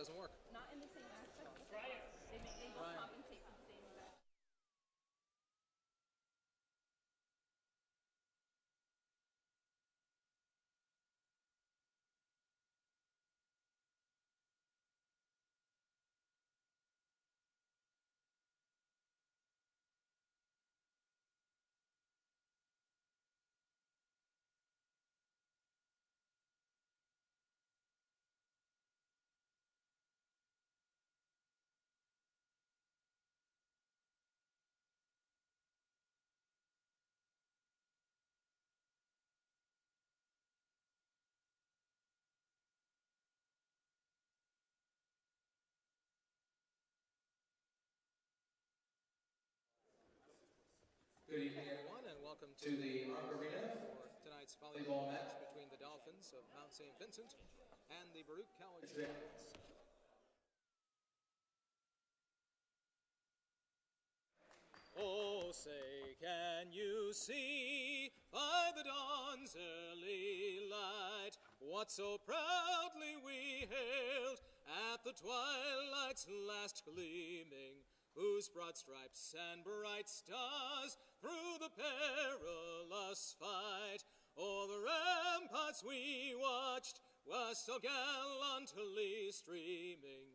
doesn't work. Not in the same aspect. They both compensate for the same event. Good evening, everyone, and welcome to the Arc Arena for tonight's volleyball match between the Dolphins of Mount St. Vincent and the Baruch College Bearcats. Oh, say, can you see by the dawn's early light what so proudly we hailed at the twilight's last gleaming, whose broad stripes and bright stars through the perilous fight o'er the ramparts we watched were so gallantly streaming,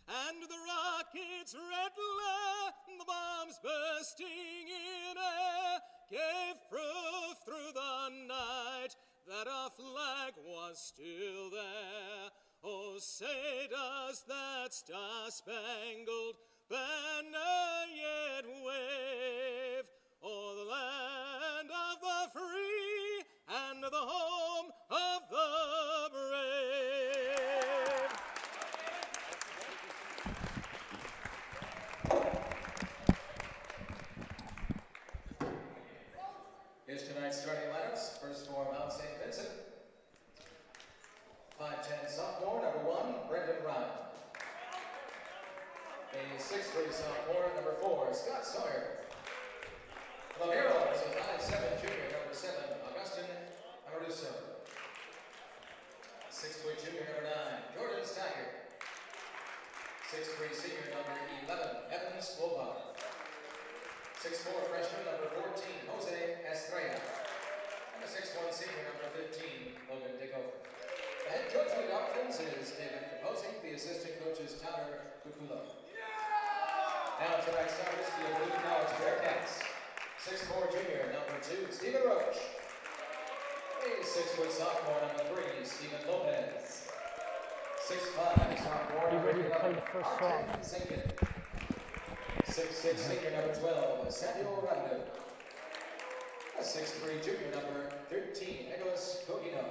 and the rockets' red glare, the bombs bursting in air, gave proof through the night that our flag was still there. Oh, say does that star-spangled banner yet wave o'er the land of the free and the home of the brave. Here's tonight's starting lineups. First for Mount St. Vincent. 5'10" sophomore, number 1, Brendan Ryan. A 6'3" sophomore, number 4, Scott Sawyer. Lamero is a 5'7" junior, number 7, Augustin Amaruso. 6' junior, number 9, Jordan Stacker. 6'3" senior, number 11, Evan Swobart. 6'4" freshman, number 14, Jose Estrella. And a 6'1" senior, number 15, Logan Dickover. The head coach of the Dolphins is David Kaposik. The assistant coach is Tyler Kukulo. Now tonight's starters for the Blue College Bearcats. 6'4" junior, number 2, Stephen Roach. A 6' sophomore, number 3, Stephen Lopez. 6'5" sophomore, Be ready to play the first song. 6'6" senior, number 12, Samuel Rando. A 6'3" junior, number 13, Nicholas Cogino.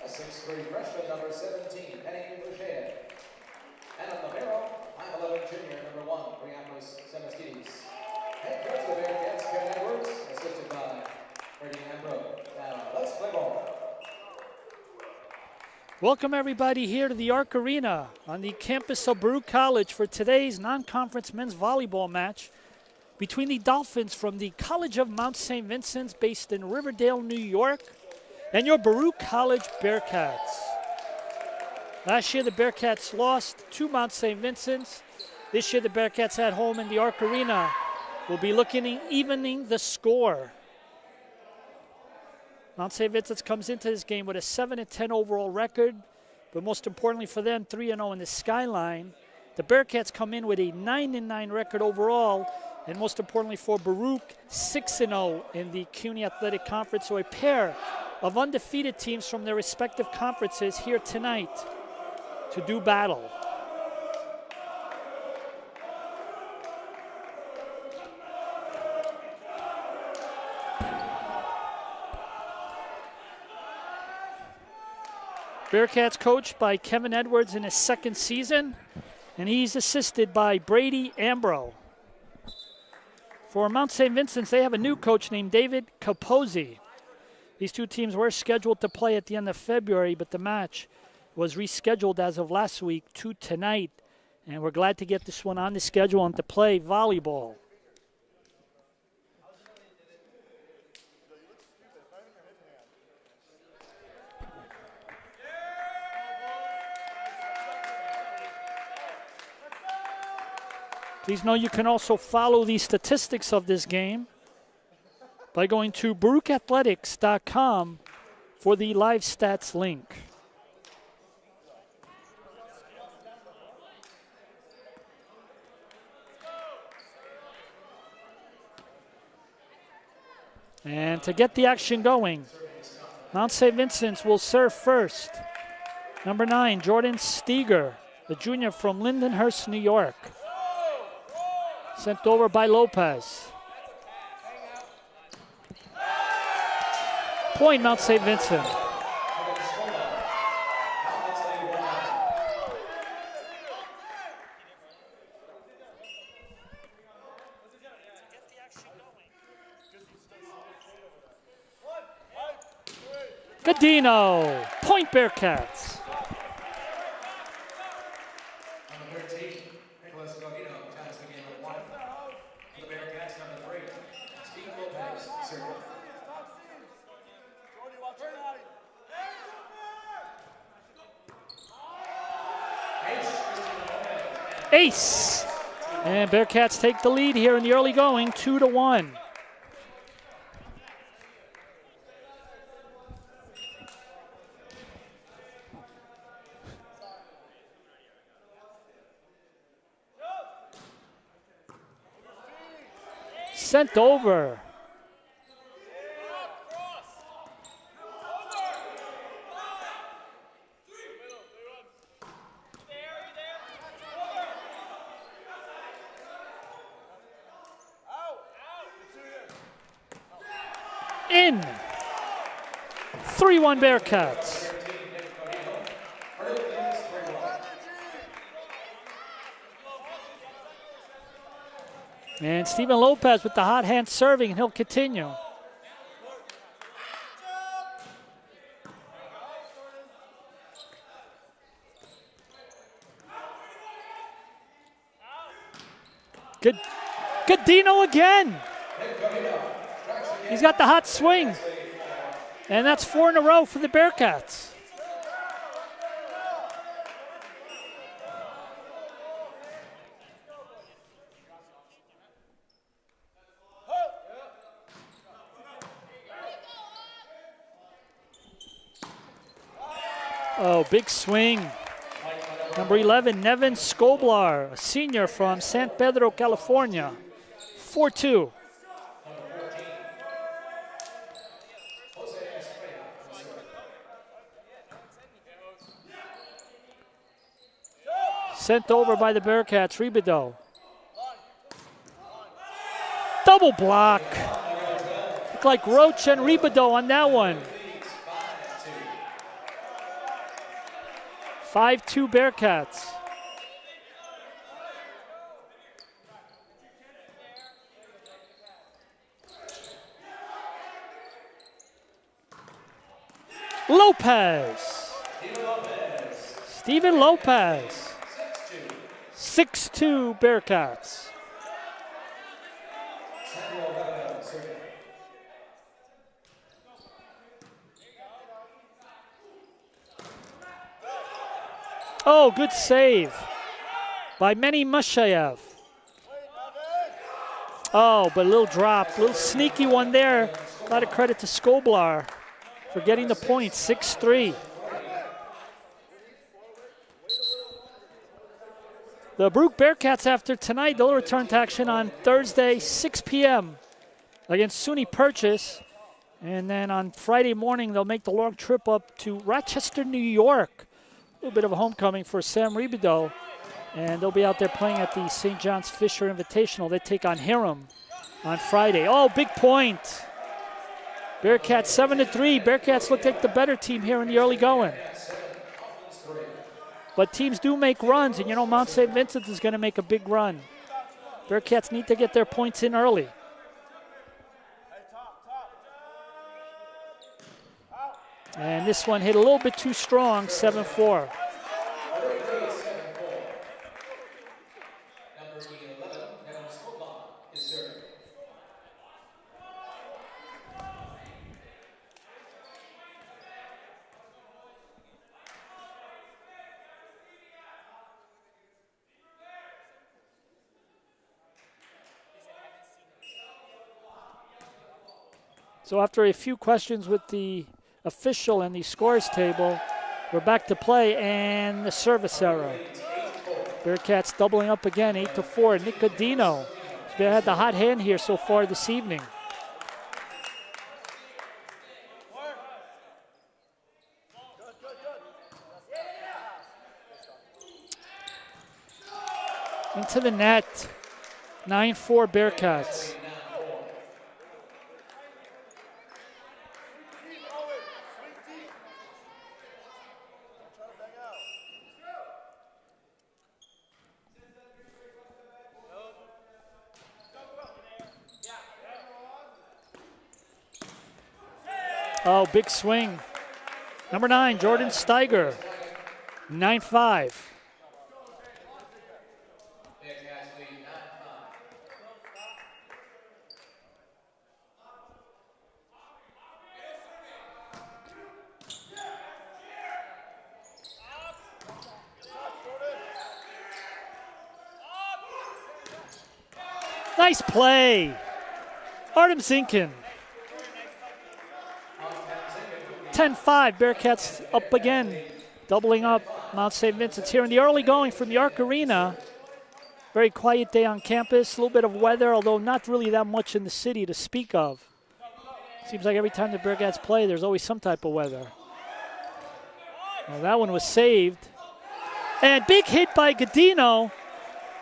A 6'3" freshman, number 17, Penny Boucher. And a Lamero, 5'11" junior, number 1, Priapos Semaskidis. Head coach of the Bearcats, Kevin Edwards, assisted by Freddie Ambrose. Now, let's play ball. Welcome everybody here to the Arc Arena on the campus of Baruch College for today's non-conference men's volleyball match between the Dolphins from the College of Mount St. Vincent based in Riverdale, New York, and your Baruch College Bearcats. Last year the Bearcats lost to Mount St. Vincent's. This year the Bearcats at home in the Arc Arena will be looking at evening the score. Mount St. Vincent's comes into this game with a 7-10 overall record, but most importantly for them, 3-0 in the skyline. The Bearcats come in with a 9-9 record overall, and most importantly for Baruch, 6-0 in the CUNY Athletic Conference. So a pair of undefeated teams from their respective conferences here tonight to do battle. Bearcats coached by Kevin Edwards in his second season, and he's assisted by Brady Ambro. For Mount St. Vincent's, they have a new coach named David Kaposi. These two teams were scheduled to play at the end of February, but the match was rescheduled as of last week to tonight, and we're glad to get this one on the schedule and to play volleyball. Please know you can also follow the statistics of this game by going to BaruchAthletics.com for the live stats link. And to get the action going, Mount St. Vincent's will serve first. Number 9, Jordan Steger, the junior from Lindenhurst, New York. Sent over by Lopez. Point, Mount St. Vincent. Godino, point Bearcats. Number 13, Nicholas Godino ties the game at 1. For the Bearcats, number 3, Steve Lopez, serve. Ace. And Bearcats take the lead here in the early going, 2-1. Sent over. In. 3-1 Bearcats. And Steven Lopez with the hot hand serving, and he'll continue. Good. Godino again. He's got the hot swing. And that's 4 in a row for the Bearcats. Oh, big swing. Number 11, Nevin Skoblar, a senior from San Pedro, California. 4-2. Sent over by the Bearcats, Ribido. Double block. Looked like Roach and Ribido on that one. 5-2 Bearcats. Lopez. Steven Lopez. 6-2 Bearcats. Oh, good save by Manny Mushayev. Oh, but a little drop, a little sneaky one there. A lot of credit to Skoblar for getting the point, 6-3. The Baruch Bearcats, after tonight, they'll return to action on Thursday, 6 p.m. against SUNY Purchase. And then on Friday morning, they'll make the long trip up to Rochester, New York. A little bit of a homecoming for Sam Ribido. And they'll be out there playing at the St. John's Fisher Invitational. They take on Hiram on Friday. Oh, big point. Bearcats 7-3. Bearcats look like the better team here in the early going. But teams do make runs, and you know Mount St. Vincent is going to make a big run. Bearcats need to get their points in early. And this one hit a little bit too strong, 7-4. So after a few questions with the official and the scores table, we're back to play and the service error. Bearcats doubling up again, 8-4. Nicodino has had the hot hand here so far this evening. Into the net, 9-4 Bearcats. Oh, big swing. Number 9, Jordan Steiger, 9-5. Nice play. Artem Zinkin. 10-5, Bearcats up again, doubling up Mount St. Vincent's here in the early going from the Arc Arena. Very quiet day on campus, a little bit of weather, although not really that much in the city to speak of. Seems like every time the Bearcats play, there's always some type of weather. Well, that one was saved. And big hit by Godino.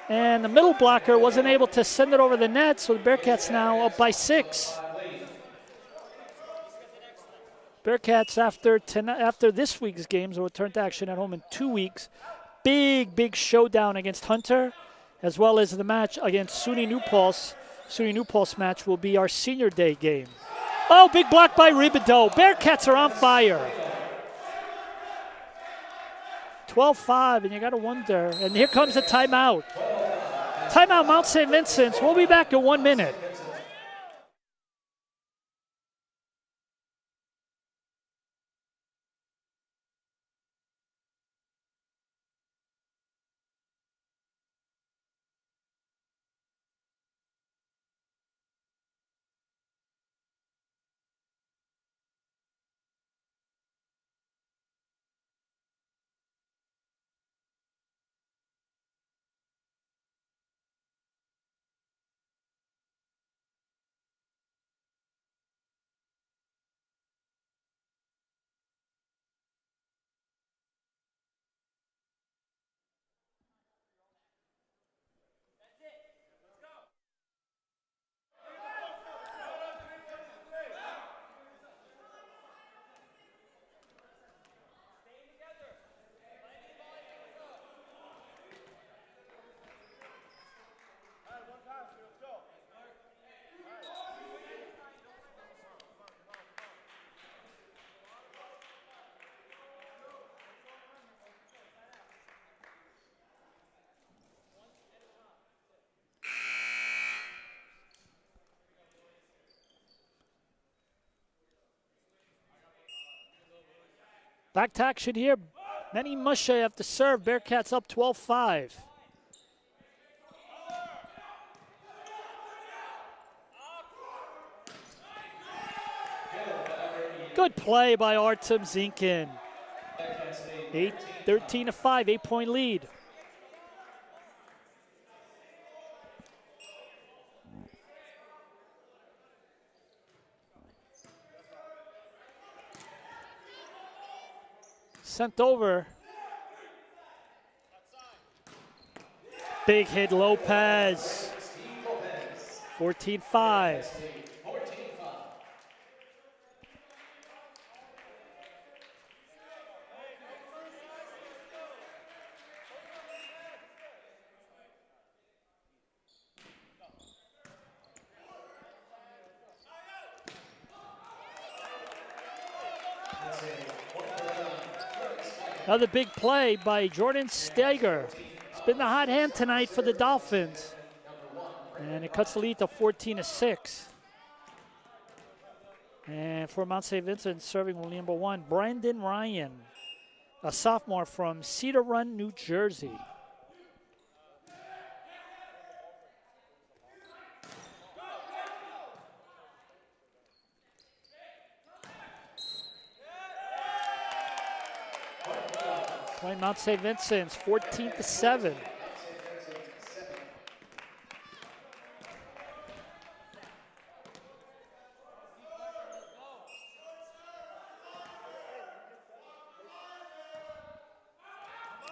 And the middle blocker wasn't able to send it over the net, so the Bearcats now up by 6. Bearcats, after this week's games, will return to action at home in 2 weeks. Big showdown against Hunter, as well as the match against SUNY New Paltz. SUNY New Paltz match will be our senior day game. Oh, big block by Ribideau. Bearcats are on fire. 12-5, and you got to wonder. And here comes the timeout. Timeout, Mount St. Vincent's. We'll be back in 1 minute. Back to action here. Manny Mushe have to serve. Bearcats up 12-5. Good play by Artem Zinkin. 13-5, 8-point lead. Sent over. Big hit Lopez. 14-5. Another big play by Jordan Steiger. It's been the hot hand tonight for the Dolphins. And it cuts the lead to 14-6. And for Mount St. Vincent, serving will number 1, Brandon Ryan, a sophomore from Cedar Run, New Jersey. Point Mount St. Vincent's, 14-7.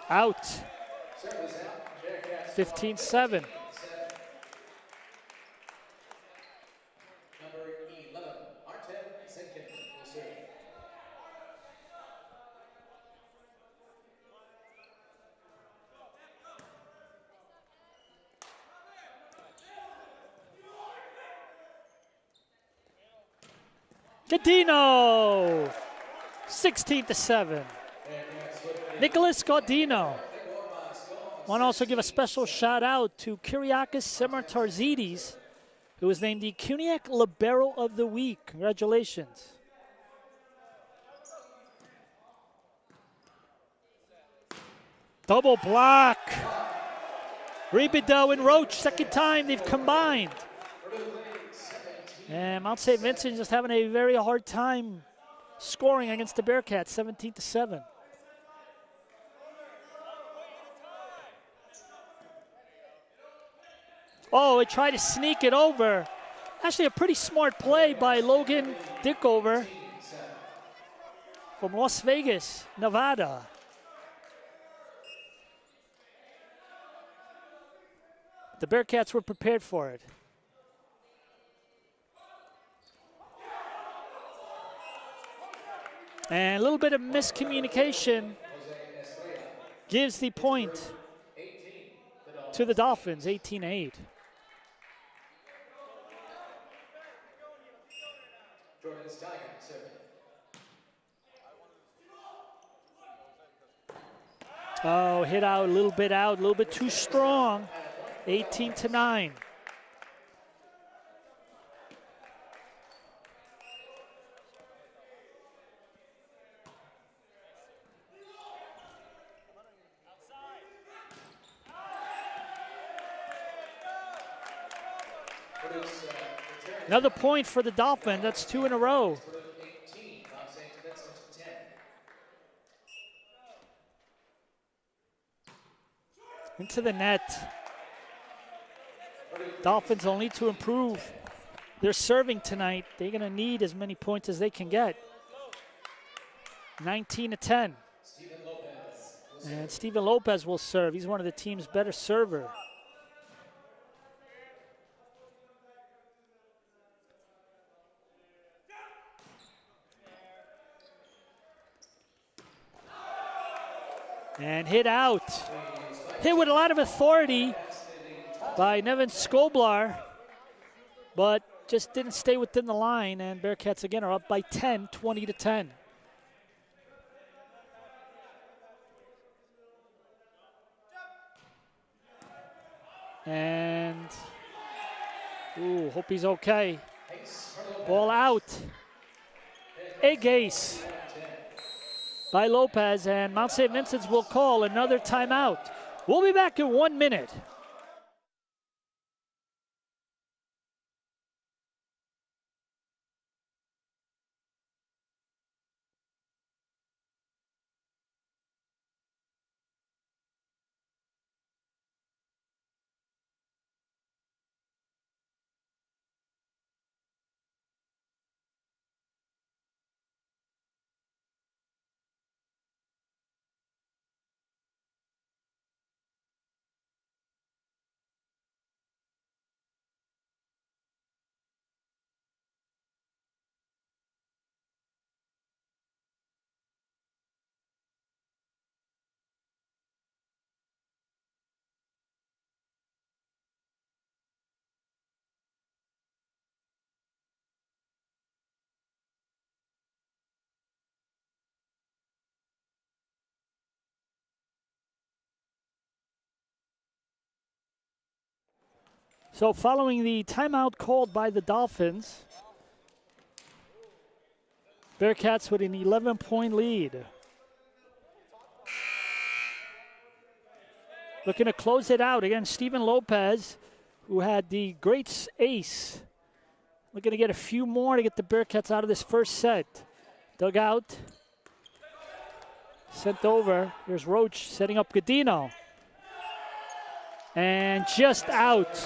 Out. 15-7. Gaudino, 16-7. Nicholas Gaudino. Want to also give a special shout out to Kyriakis Semertarzidis, who was named the CUNYAC Libero of the Week. Congratulations. Double block. Ribideau and Roach, second time they've combined. And Mount St. Vincent just having a very hard time scoring against the Bearcats, 17-7. Oh, it tried to sneak it over. Actually, a pretty smart play by Logan Dickover from Las Vegas, Nevada. The Bearcats were prepared for it. And a little bit of miscommunication gives the point to the Dolphins, 18-8. Oh, hit out, a little bit too strong, 18-9. Another point for the Dolphins. That's 2 in a row. Into the net. Dolphins will need to improve their serving tonight. They're going to need as many points as they can get. 19-10. And Steven Lopez will serve. He's one of the team's better servers. And hit out. Hit with a lot of authority by Nevin Skoblar, but just didn't stay within the line, and Bearcats again are up by 10, 20-10. And, ooh, hope he's okay. Ball out. Egg ace by Lopez, and Mount St. Vincent's will call another timeout. We'll be back in 1 minute. So following the timeout called by the Dolphins, Bearcats with an 11-point lead. Looking to close it out. Again, Steven Lopez, who had the great ace. Looking to get a few more to get the Bearcats out of this first set. Dug out. Sent over. Here's Roach setting up Godino. And just out.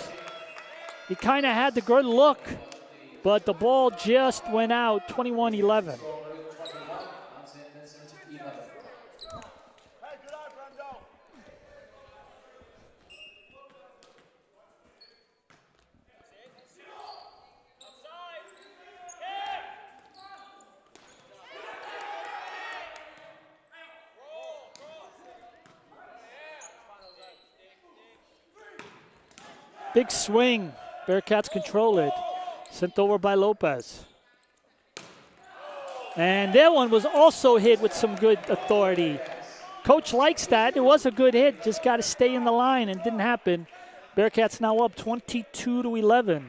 He kind of had the good look, but the ball just went out, 21-11. Big swing. Bearcats control it. Sent over by Lopez. And that one was also hit with some good authority. Coach likes that. It was a good hit. Just got to stay in the line, and didn't happen. Bearcats now up 22-11.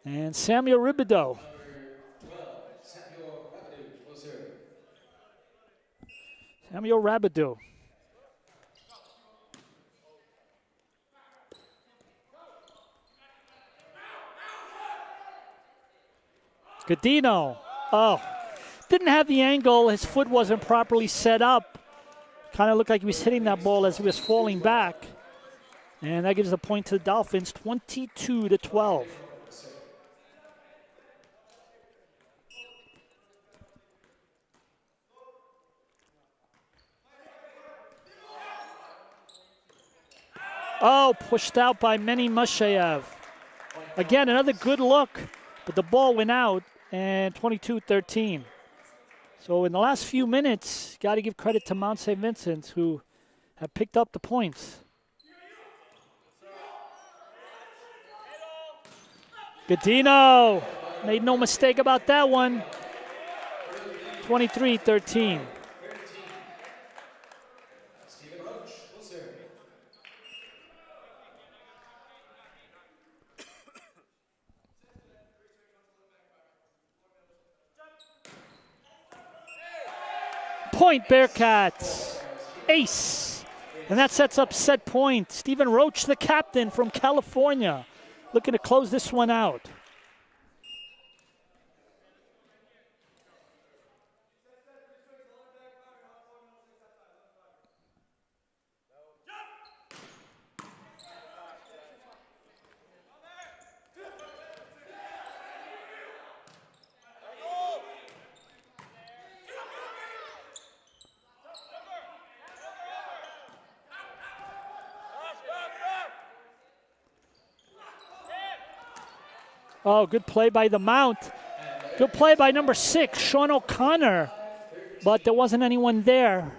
And Samuel Ribideau. Samuel Rabideau. Godino. Oh, didn't have the angle. His foot wasn't properly set up. Kind of looked like he was hitting that ball as he was falling back. And that gives a point to the Dolphins, 22-12. Oh, pushed out by Meni Musheyev. Again, another good look, but the ball went out, and 22-13. So in the last few minutes, got to give credit to Mount St. Vincent, who have picked up the points. Godino made no mistake about that one. 23-13. Point Bearcats. Ace. And that sets up set point. Stephen Roach, the captain from California, looking to close this one out. Oh, good play by the Mount. Good play by number 6, Sean O'Connor. But there wasn't anyone there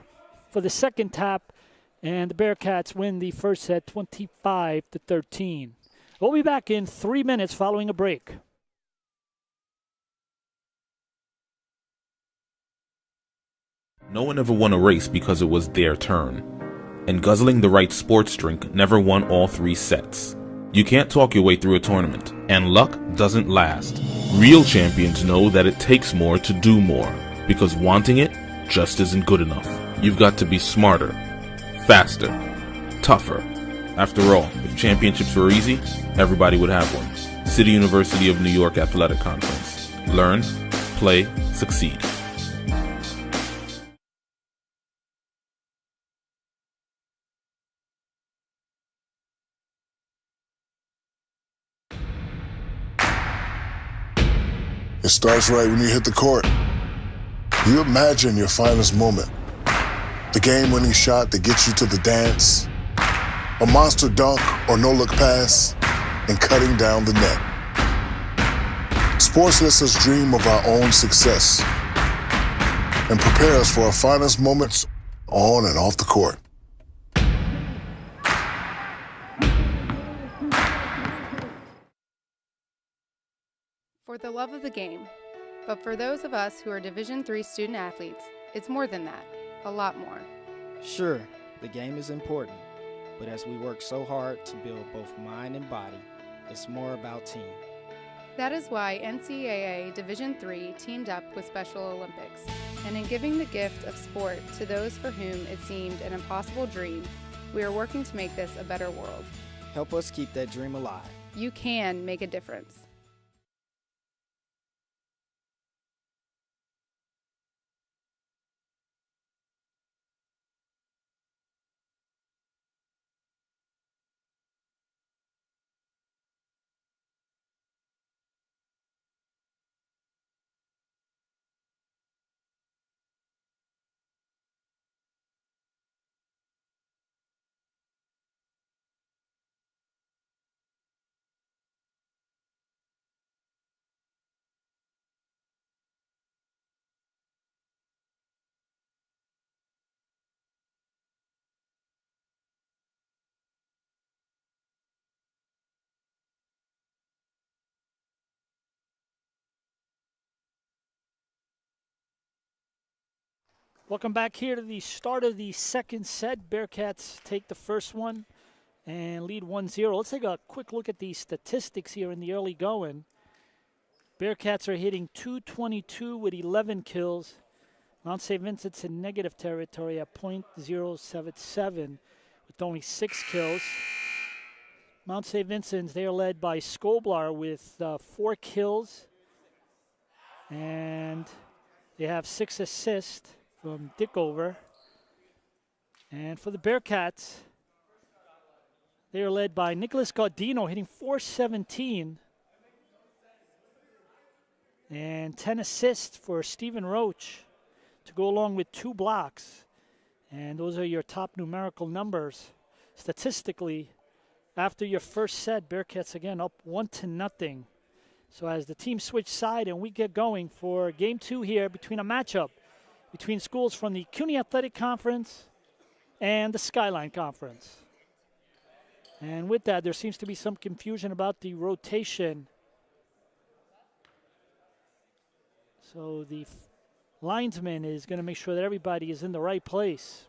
for the second tap. And the Bearcats win the first set 25-13. We'll be back in 3 minutes following a break. No one ever won a race because it was their turn. And guzzling the right sports drink never won all 3 sets. You can't talk your way through a tournament, and luck doesn't last. Real champions know that it takes more to do more, because wanting it just isn't good enough. You've got to be smarter, faster, tougher. After all, if championships were easy, everybody would have one. City University of New York Athletic Conference. Learn, play, succeed. It starts right when you hit the court. You imagine your finest moment. The game-winning shot that gets you to the dance. A monster dunk or no-look pass, and cutting down the net. Sports lets us dream of our own success and prepare us for our finest moments on and off the court. For the love of the game. But for those of us who are Division III student athletes, it's more than that, a lot more. Sure, the game is important, but as we work so hard to build both mind and body, it's more about team. That is why NCAA Division III teamed up with Special Olympics, and in giving the gift of sport to those for whom it seemed an impossible dream, we are working to make this a better world. Help us keep that dream alive. You can make a difference. Welcome back here to the start of the second set. Bearcats take the first one and lead 1-0. Let's take a quick look at the statistics here in the early going. Bearcats are hitting .222 with 11 kills. Mount St. Vincent's in negative territory at .077 with only 6 kills. Mount St. Vincent's, they are led by Skoblar with 4 kills. And they have 6 assists from Dickover. And for the Bearcats, they are led by Nicholas Gaudino, hitting .417. And 10 assists for Stephen Roach to go along with 2 blocks. And those are your top numerical numbers. Statistically, after your first set, Bearcats again up 1-0. So as the team switch side and we get going for game 2 here between a matchup between schools from the CUNY Athletic Conference and the Skyline Conference. And with that, there seems to be some confusion about the rotation. So the linesman is going to make sure that everybody is in the right place.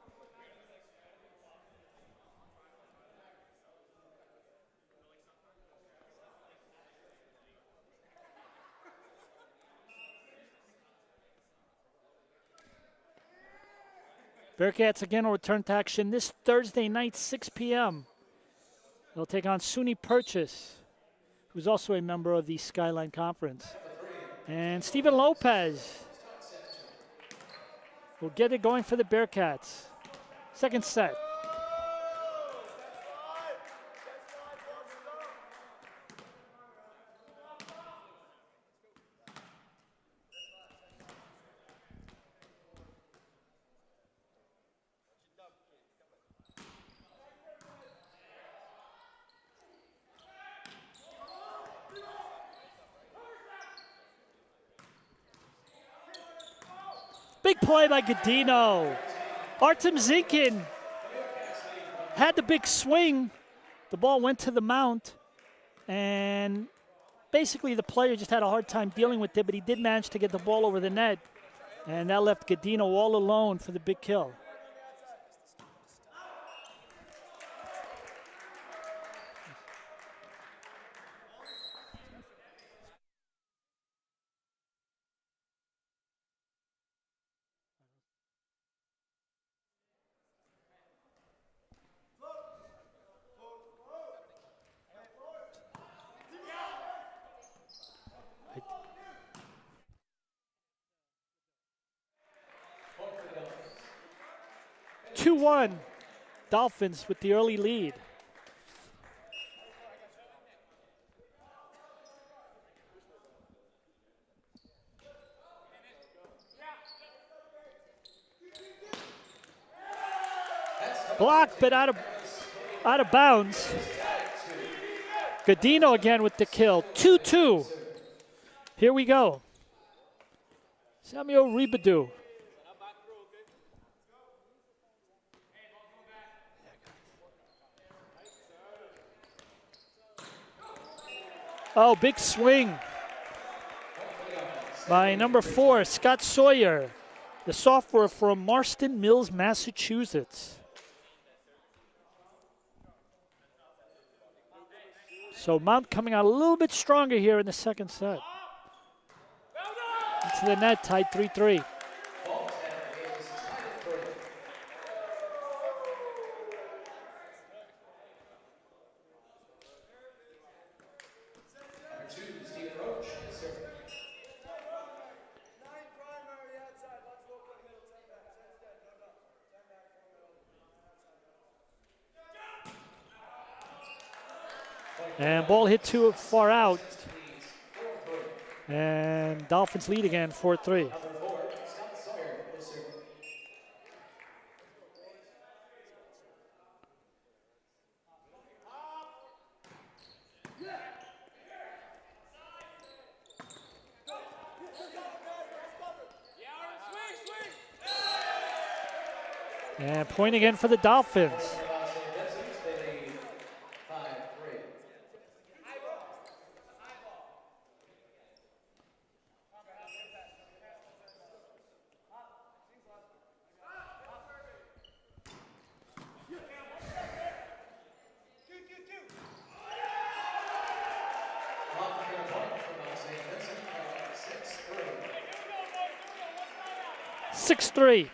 Bearcats again will return to action this Thursday night, 6 p.m. They'll take on SUNY Purchase, who's also a member of the Skyline Conference. And Steven Lopez will get it going for the Bearcats. Second set. Big play by Godino. Artem Zinkin had the big swing. The ball went to the mount, and basically the player just had a hard time dealing with it, but he did manage to get the ball over the net, and that left Godino all alone for the big kill. Dolphins with the early lead. Blocked, but out of bounds. Godino again with the kill. 2-2. Here we go. Samuel Ribadu. Oh, big swing by number 4, Scott Sawyer, the sophomore from Marston Mills, Massachusetts. So Mount coming out a little bit stronger here in the second set. Into the net, tied 3-3. And ball hit too far out. And Dolphins lead again, 4-3. And point again for the Dolphins. 6-3.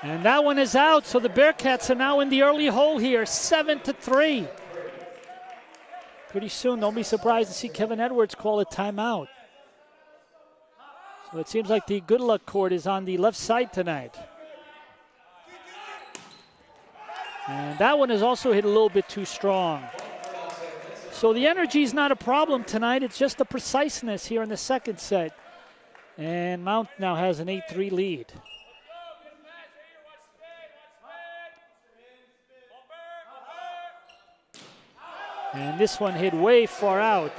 And that one is out, so the Bearcats are now in the early hole here, 7-3. Pretty soon, don't be surprised to see Kevin Edwards call a timeout. So it seems like the good luck court is on the left side tonight. And that one is also hit a little bit too strong. So the energy is not a problem tonight, it's just the preciseness here in the second set. And Mount now has an 8-3 lead. And this one hit way far out,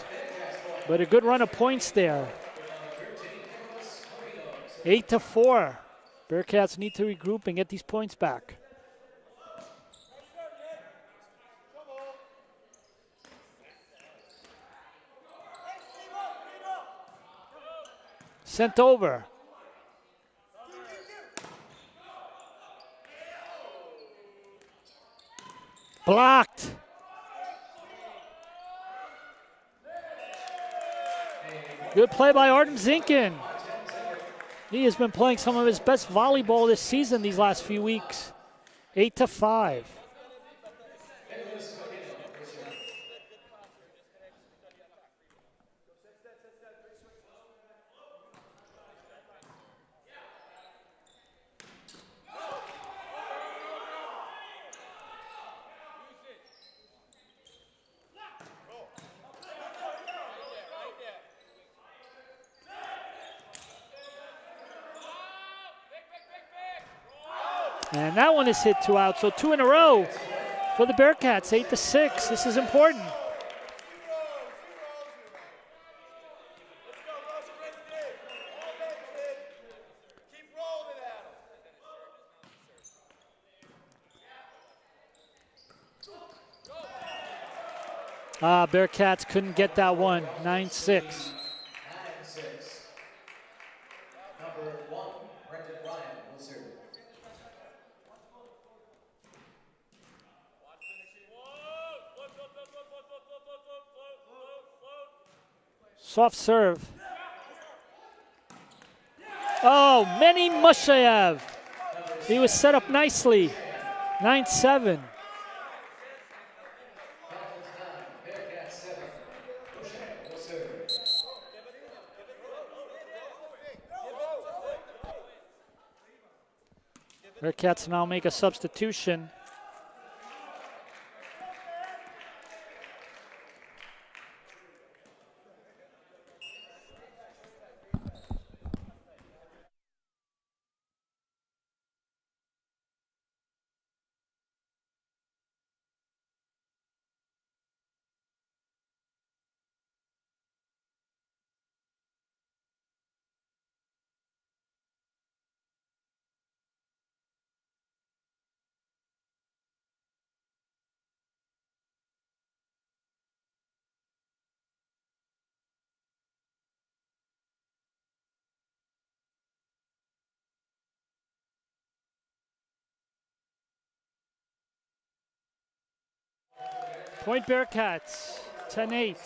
but a good run of points there. 8-4. Bearcats need to regroup and get these points back. Sent over. Blocked. Good play by Artem Zinkin. He has been playing some of his best volleyball this season these last few weeks. 8-5. And that one is hit 2 out, so 2 in a row for the Bearcats, 8-6. This is important. Bearcats couldn't get that one, 9-6. Soft serve. Oh, Meni Mushayev. He was set up nicely. 9-7. Bearcats now make a substitution. Point Bearcats, 10-8.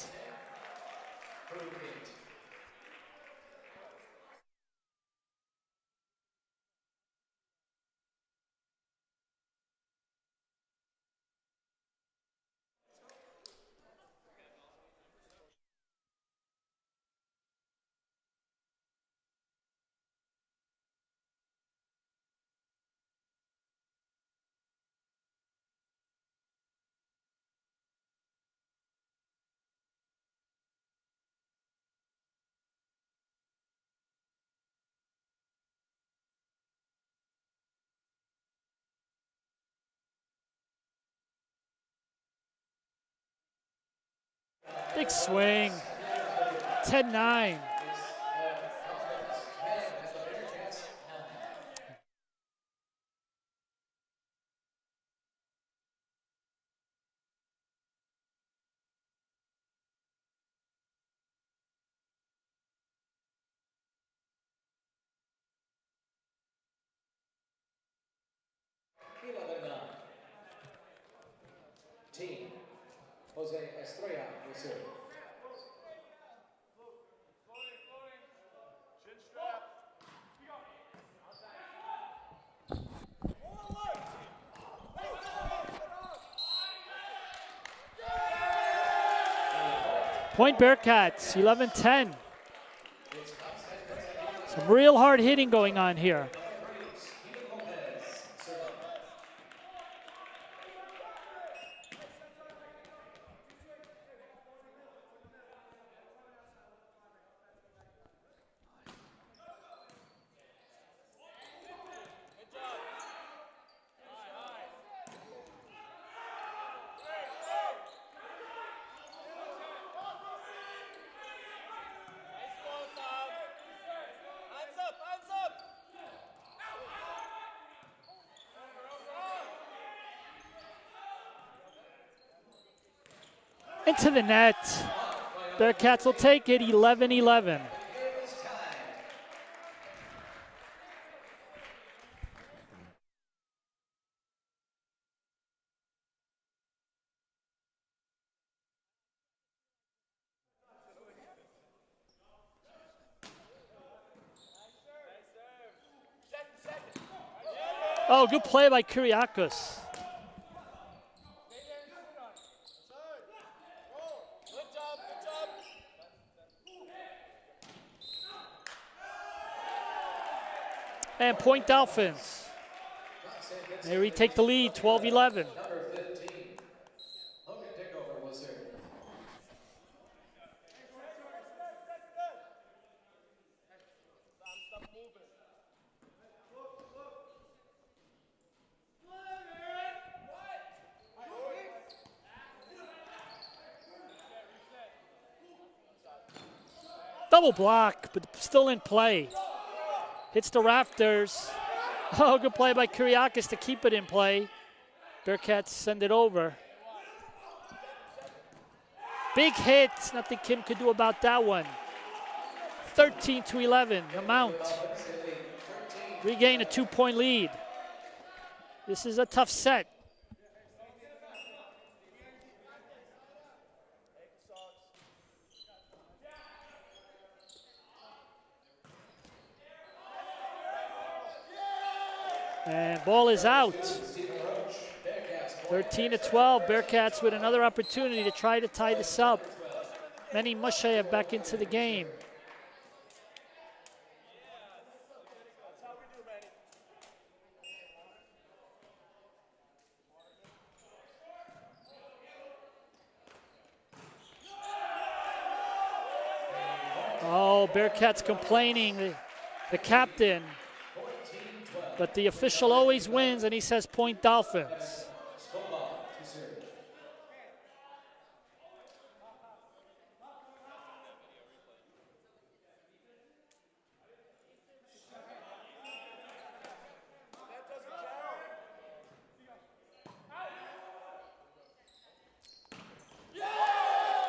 Big swing, 10-9. Jose Estrella will serve. Point Bearcats, 11-10. Some real hard hitting going on here. Into the net. Bearcats will take it, 11-11. Oh, good play by Kyriakos. And point Dolphins. They retake the lead, 12-11. Number 15, Logan Dickover will serve. Double block, but still in play. Hits the rafters. Oh, good play by Kyriakis to keep it in play. Bearcats send it over. Big hit. Nothing Kim could do about that one. 13-11, the Mount. Regain a 2-point lead. This is a tough set. And ball is out. 13-12. Bearcats with another opportunity to try to tie this up. Manny Mushayev back into the game. Oh, Bearcats complaining. The captain. But the official always wins, and he says point Dolphins.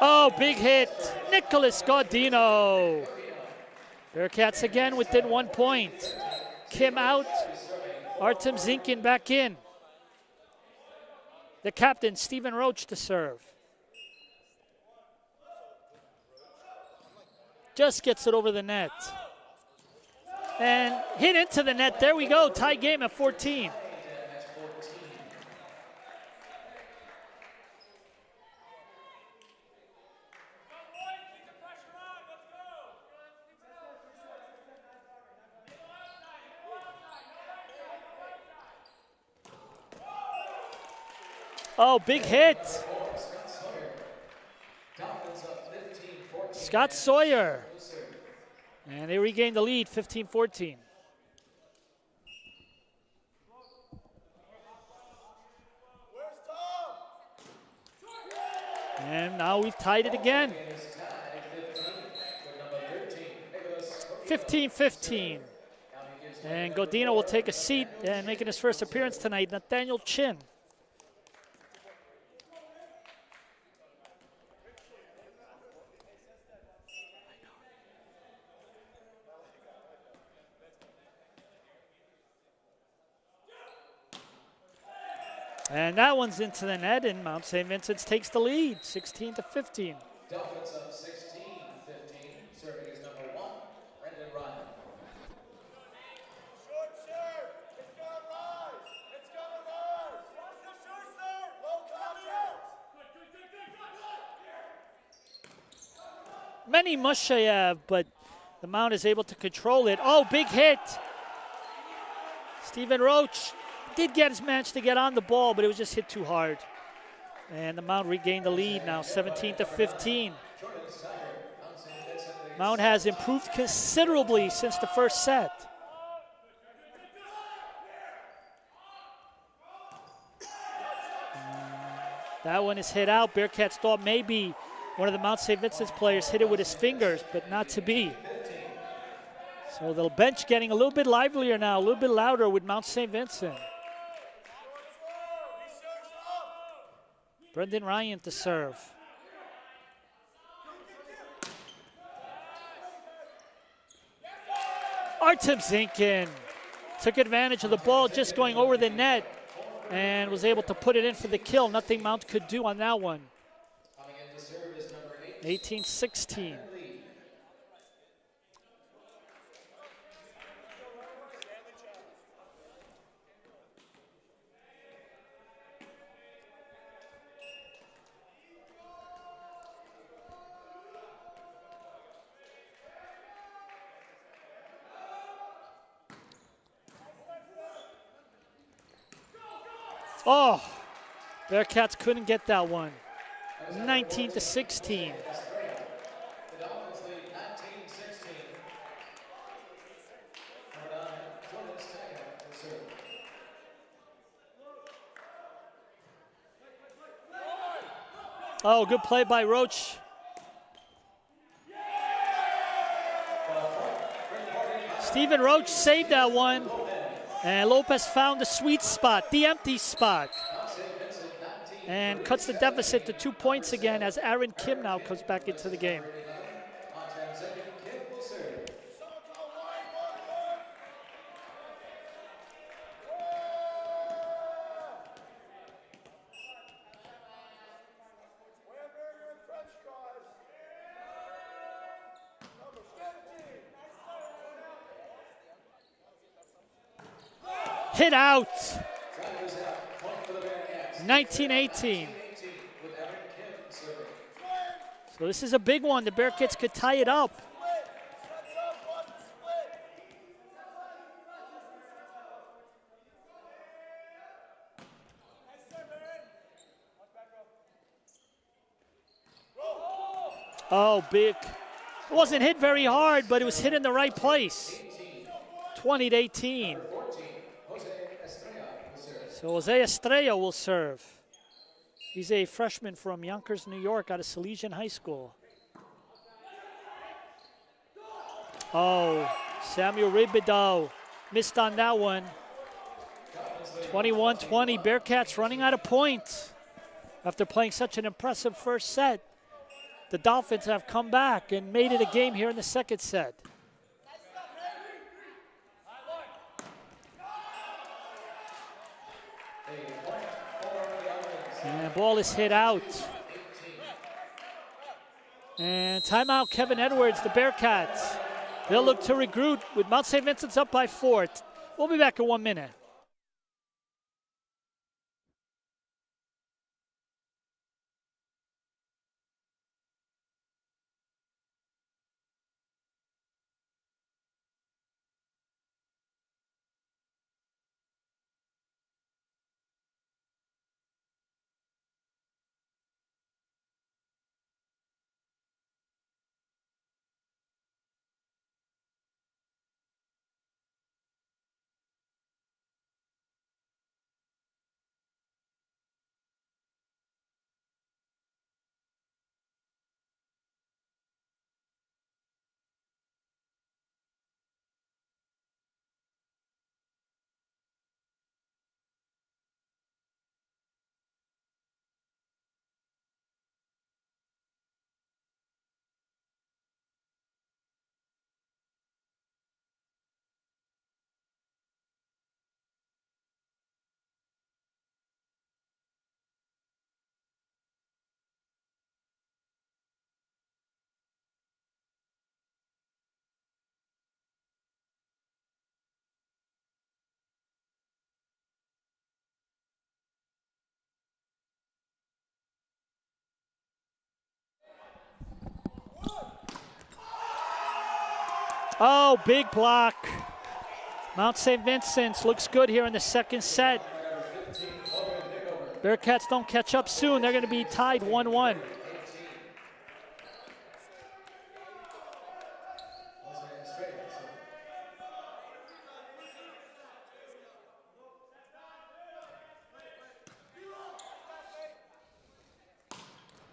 Oh, big hit. Nicholas Gaudino. Bearcats again within 1 point. Kim out. Artem Zinkin back in. The captain, Stephen Roach, to serve. Just gets it over the net. And hit into the net. There we go. Tie game at 14. Oh, big hit. Scott Sawyer. And they regain the lead, 15-14. And now we've tied it again. 15-15. And Gaudino will take a seat and making his first appearance tonight, Nathaniel Chin. And that one's into the net, and Mount St. Vincent's takes the lead, 16-15. Dolphins up 16-15. Serving is number 1, Brendan Ryan. Short serve. It's gonna rise. It's gonna rise. What's the short serve? Low contact. Many Mushayev, but the Mount is able to control it. Oh, big hit. Stephen Roach did get his match to get on the ball, but it was just hit too hard. And the Mount regained the lead now, 17-15. Mount has improved considerably since the first set. That one is hit out. Bearcats thought maybe one of the Mount St. Vincent's players hit it with his fingers, but not to be. So the bench getting a little bit livelier now, a little bit louder with Mount St. Vincent. Brendan Ryan to serve. Artem Zinkin took advantage of the ball just going over the net and was able to put it in for the kill. Nothing Mount could do on that one. 18-16. Oh, Bearcats couldn't get that one. 19-16. The Dolphins lead 19-16. Number 9, Jordan Stacker will serve. Oh, good play by Roach. Stephen Roach saved that one. And Lopez found the sweet spot, the empty spot. And cuts the deficit to 2 points again as Aaron Kim now comes back into the game. Hit out. 19-18. So this is a big one. The Bearcats could tie it up. Oh, big. It wasn't hit very hard, but it was hit in the right place. 20-18. So Jose Estrella will serve. He's a freshman from Yonkers, New York, out of Salesian High School. Oh, Samuel Ribido missed on that one. 21-20, Bearcats running out of points. After playing such an impressive first set, the Dolphins have come back and made it a game here in the second set. And the ball is hit out. And timeout, Kevin Edwards, the Bearcats. They'll look to regroup with Mount St. Vincent's up by 4. We'll be back in 1 minute. Oh, big block. Mount St. Vincent's looks good here in the second set. Bearcats don't catch up soon. They're going to be tied 1-1.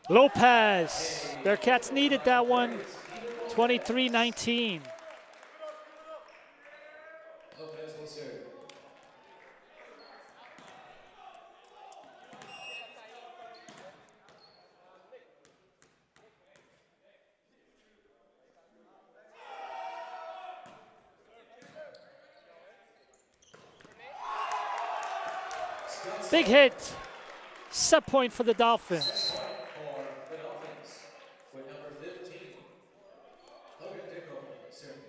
Lopez. Bearcats needed that one. 23-19. Lopez will serve. Big hit. Set point for the Dolphins. For the Dolphins, with number 15, Logan Dickel serving.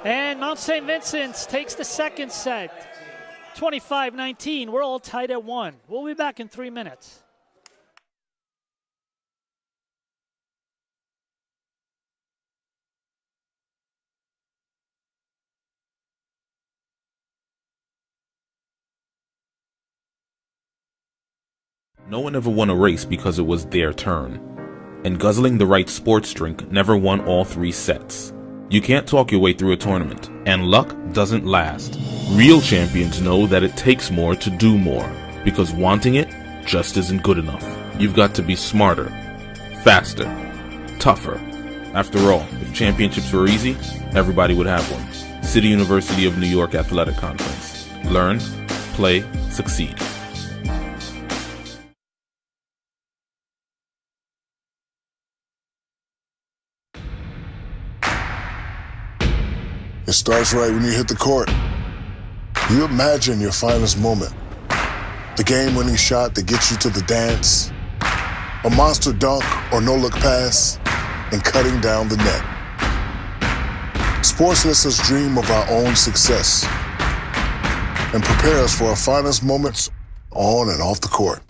And Mount St. Vincent's takes the second set. 25-19. We're all tied at 1. We'll be back in 3 minutes. No one ever won a race because it was their turn. And guzzling the right sports drink never won all 3 sets. You can't talk your way through a tournament, and luck doesn't last. Real champions know that it takes more to do more, because wanting it just isn't good enough. You've got to be smarter, faster, tougher. After all, if championships were easy, everybody would have one. City University of New York Athletic Conference. Learn, play, succeed. It starts right when you hit the court. You imagine your finest moment. The game-winning shot that gets you to the dance, a monster dunk or no-look pass, and cutting down the net. Sports lets us dream of our own success and prepare us for our finest moments on and off the court.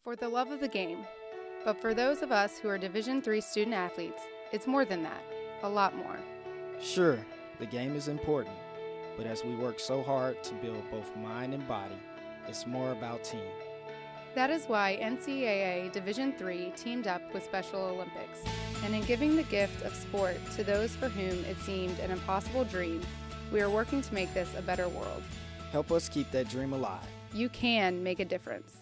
For the love of the game. But for those of us who are Division III student athletes, it's more than that, a lot more. Sure, the game is important, but as we work so hard to build both mind and body, it's more about team. That is why NCAA Division III teamed up with Special Olympics, and in giving the gift of sport to those for whom it seemed an impossible dream, we are working to make this a better world. Help us keep that dream alive. You can make a difference.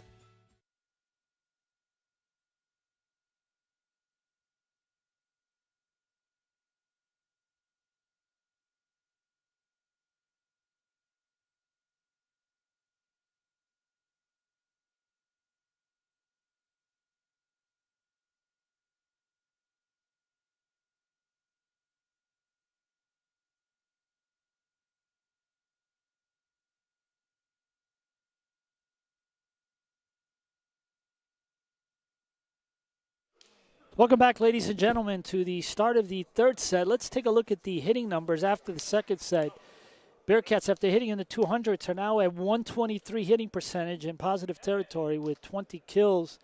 Welcome back, ladies and gentlemen, to the start of the third set. Let's take a look at the hitting numbers after the second set. Bearcats, after hitting in the 200s, are now at 123 hitting percentage in positive territory with 20 kills.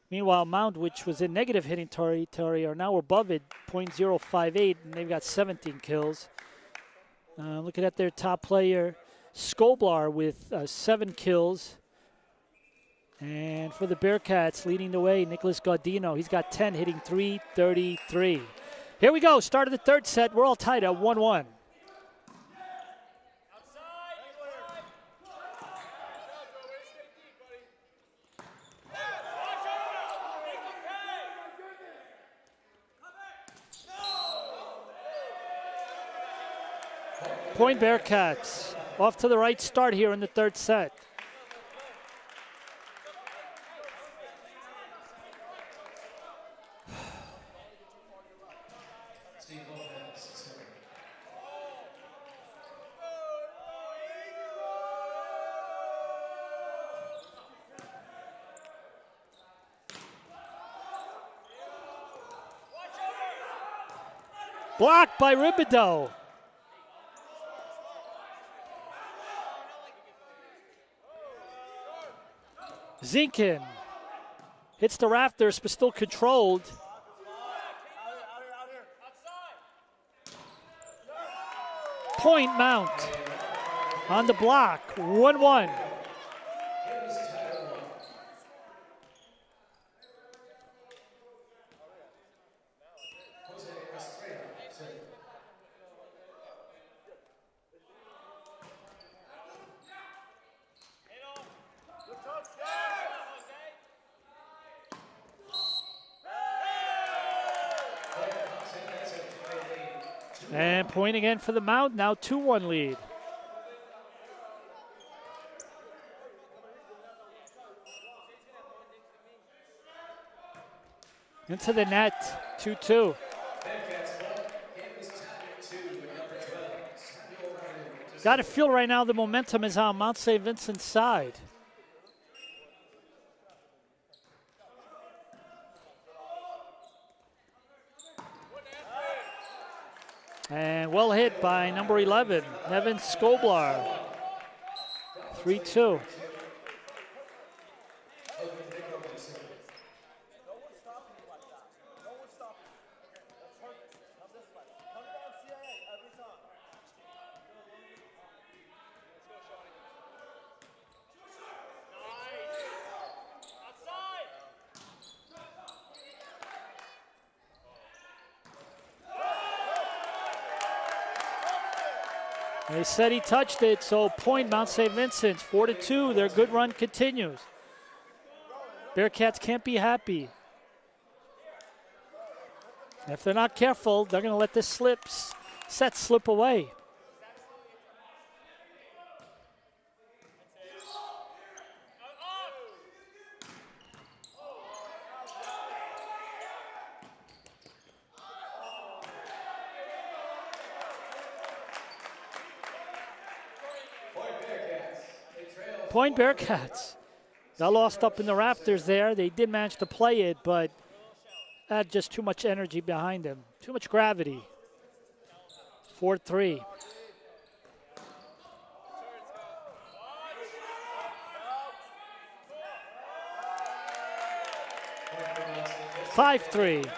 Meanwhile, Mount, which was in negative hitting territory, are now above it, .058, and they've got 17 kills. Looking at their top player, Skoblar, with 7 kills. And for the Bearcats, leading the way, Nicholas Gaudino. He's got 10, hitting .333. Here we go, start of the third set. We're all tied at 1-1. Point Bearcats. Off to the right start here in the third set. Blocked by Ribideau. Zinkin hits the rafters, but still controlled. Point Mount on the block, 1-1. And point again for the Mount, now 2-1 lead. Into the net, 2-2. Got to feel right now the momentum is on Mount St. Vincent's side. And well hit by number 11, Evan Skoblar. 3-2. They said he touched it, so point Mount St. Vincent's, 4-2. Their good run continues. Bearcats can't be happy. If they're not careful, they're going to let this set slip away. Point Bearcats. Got lost up in the rafters there. They did manage to play it, but had just too much energy behind them. Too much gravity. 4-3. (5-3).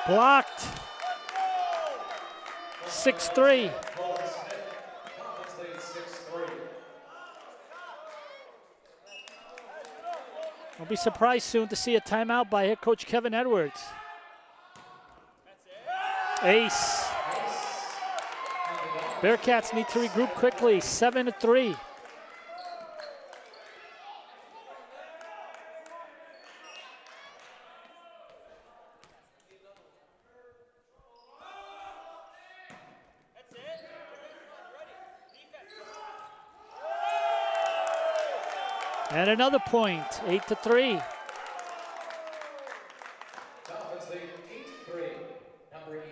Blocked. 6-3. I'll be surprised soon to see a timeout by head coach Kevin Edwards. Ace. Bearcats need to regroup quickly, 7-3. And another point, 8-3. Dolphins lead 8-3. Number 11,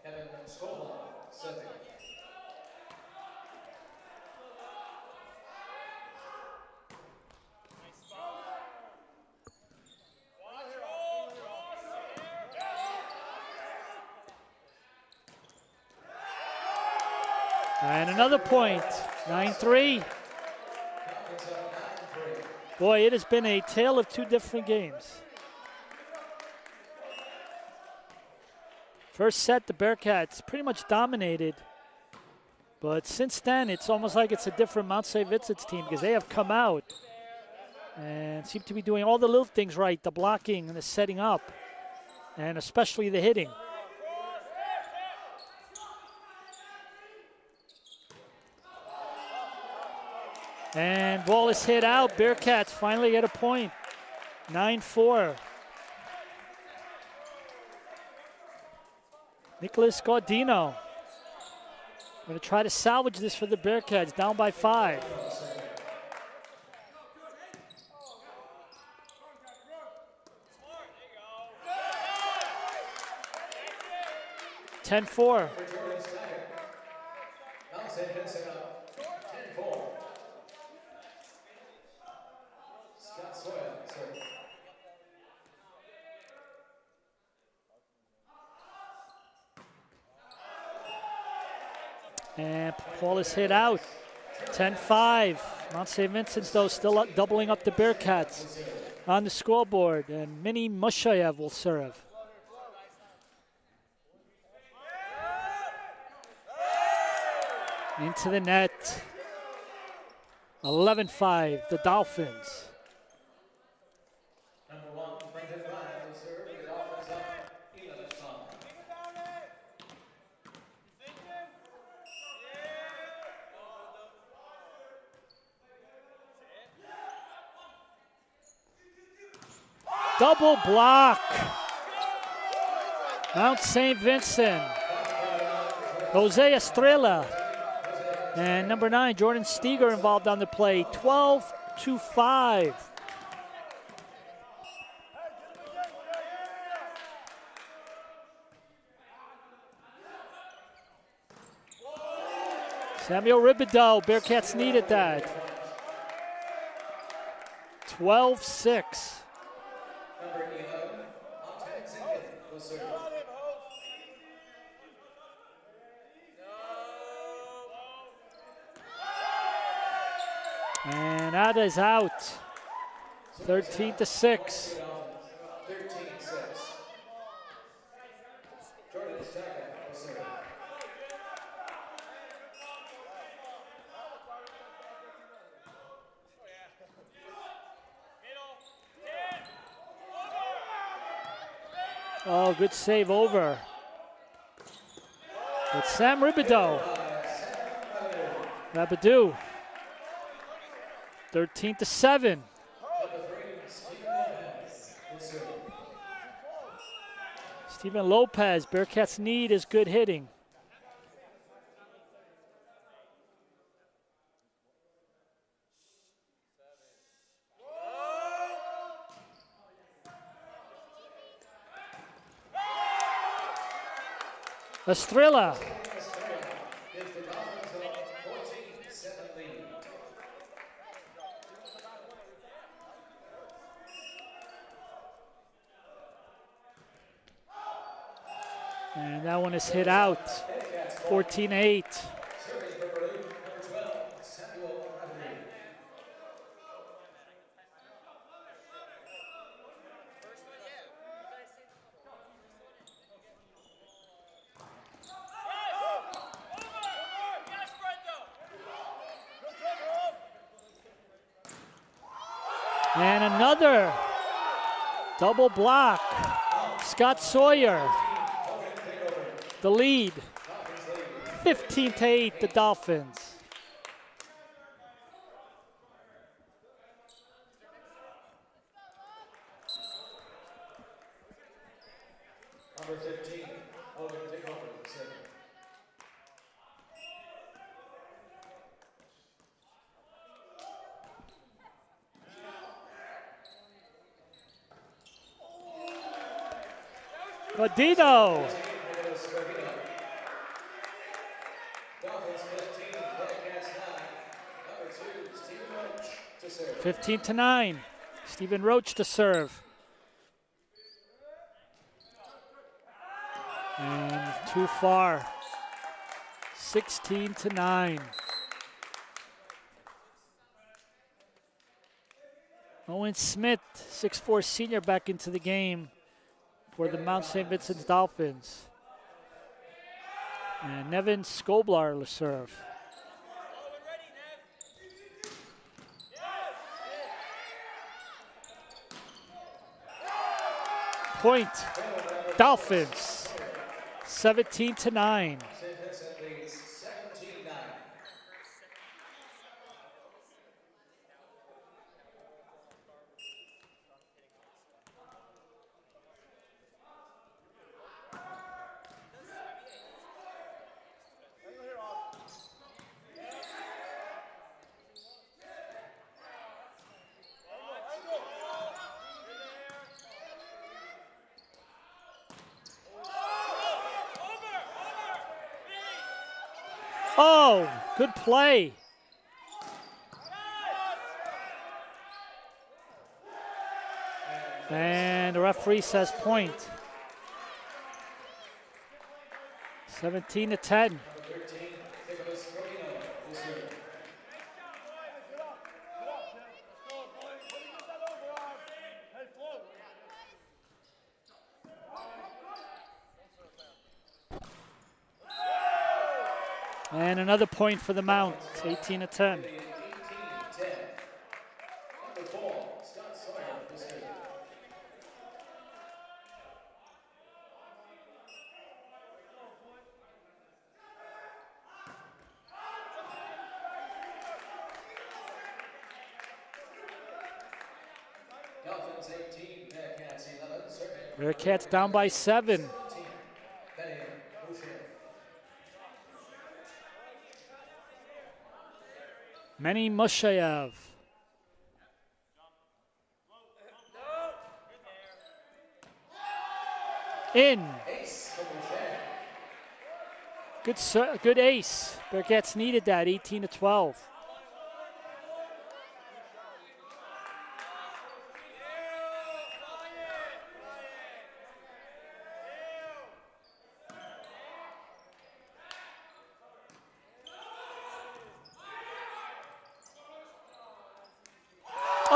Evan Skoblar, setting. And another point, 9-3. Boy, it has been a tale of two different games. First set, the Bearcats pretty much dominated. But since then, it's almost like it's a different Mount St. Vincent's team because they have come out and seem to be doing all the little things right, the blocking and the setting up, and especially the hitting. And ball is hit out. Bearcats finally get a point. 9-4. Nicholas Gaudino. Going to try to salvage this for the Bearcats, down by 5. 10-4. Mount St. Vincent up 10-4. Scott Sawyer, serve. And Paul is hit out. 10-5. Mount St. Vincent's, though, still doubling up the Bearcats on the scoreboard. And Mini Mushayev will serve. Into the net. 11-5, the Dolphins. Number 1, Brendan Ryan will serve. The Dolphins up 11-5. Double block. Mount St. Vincent. Jose Estrella. And number 9, Jordan Steger involved on the play. 12-5. Samuel Ribideau, Bearcats needed that. 12-6. Number 11, Montana Zinkin will serve. And that is out. 13-6. 13-6. Jordan Steger will serve. Oh, good save over. It's Sam Ribideau. Rabidou. 13-7. Stephen Lopez, Bearcats' need is good hitting. Estrella. Gives the Dolphins a 14-7 lead. And that one is hit out. 14-8. Service for Peru, number 12, Samuel Rabidou. And another double block. Scott Sawyer, the lead. 15-8, the Dolphins. Number 15, Hogan take over the second. Godino. Dolphins 15, Bearcats 9. Number 2, Stephen Roach to serve. 15-9. Stephen Roach to serve. And too far. 16-9. Owen Smith, 6'4" senior, back into the game for the Mount St. Vincent's Dolphins. And Nevin Skoblar will serve. Point, Dolphins, 17-9. St. Vincent leads 17-9. Oh, good play. And the referee says point. 17-10. Number 13, Nicholas Rodino will serve. And another point for the Mount, 18-10. 18-10. Number 4, Scott Sawyer will serve. Dolphins 18, Bearcats 11, serving. Bearcats down by 7. 17, Benny Boucher. Manny Mushayev. In. Ace for Boucher. Good ace. Bearcats needed that, 18-12.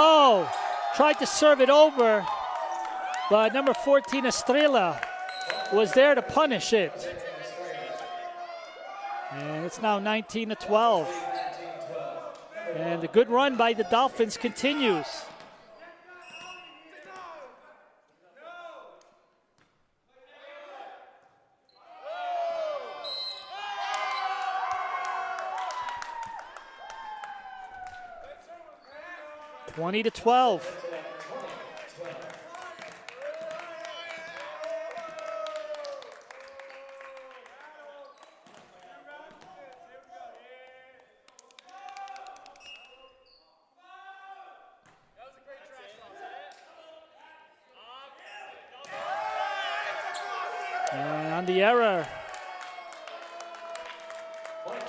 Oh, tried to serve it over, but number 14, Estrella, was there to punish it. And it's now 19-12. And the good run by the Dolphins continues. Twenty to 12. And on the error,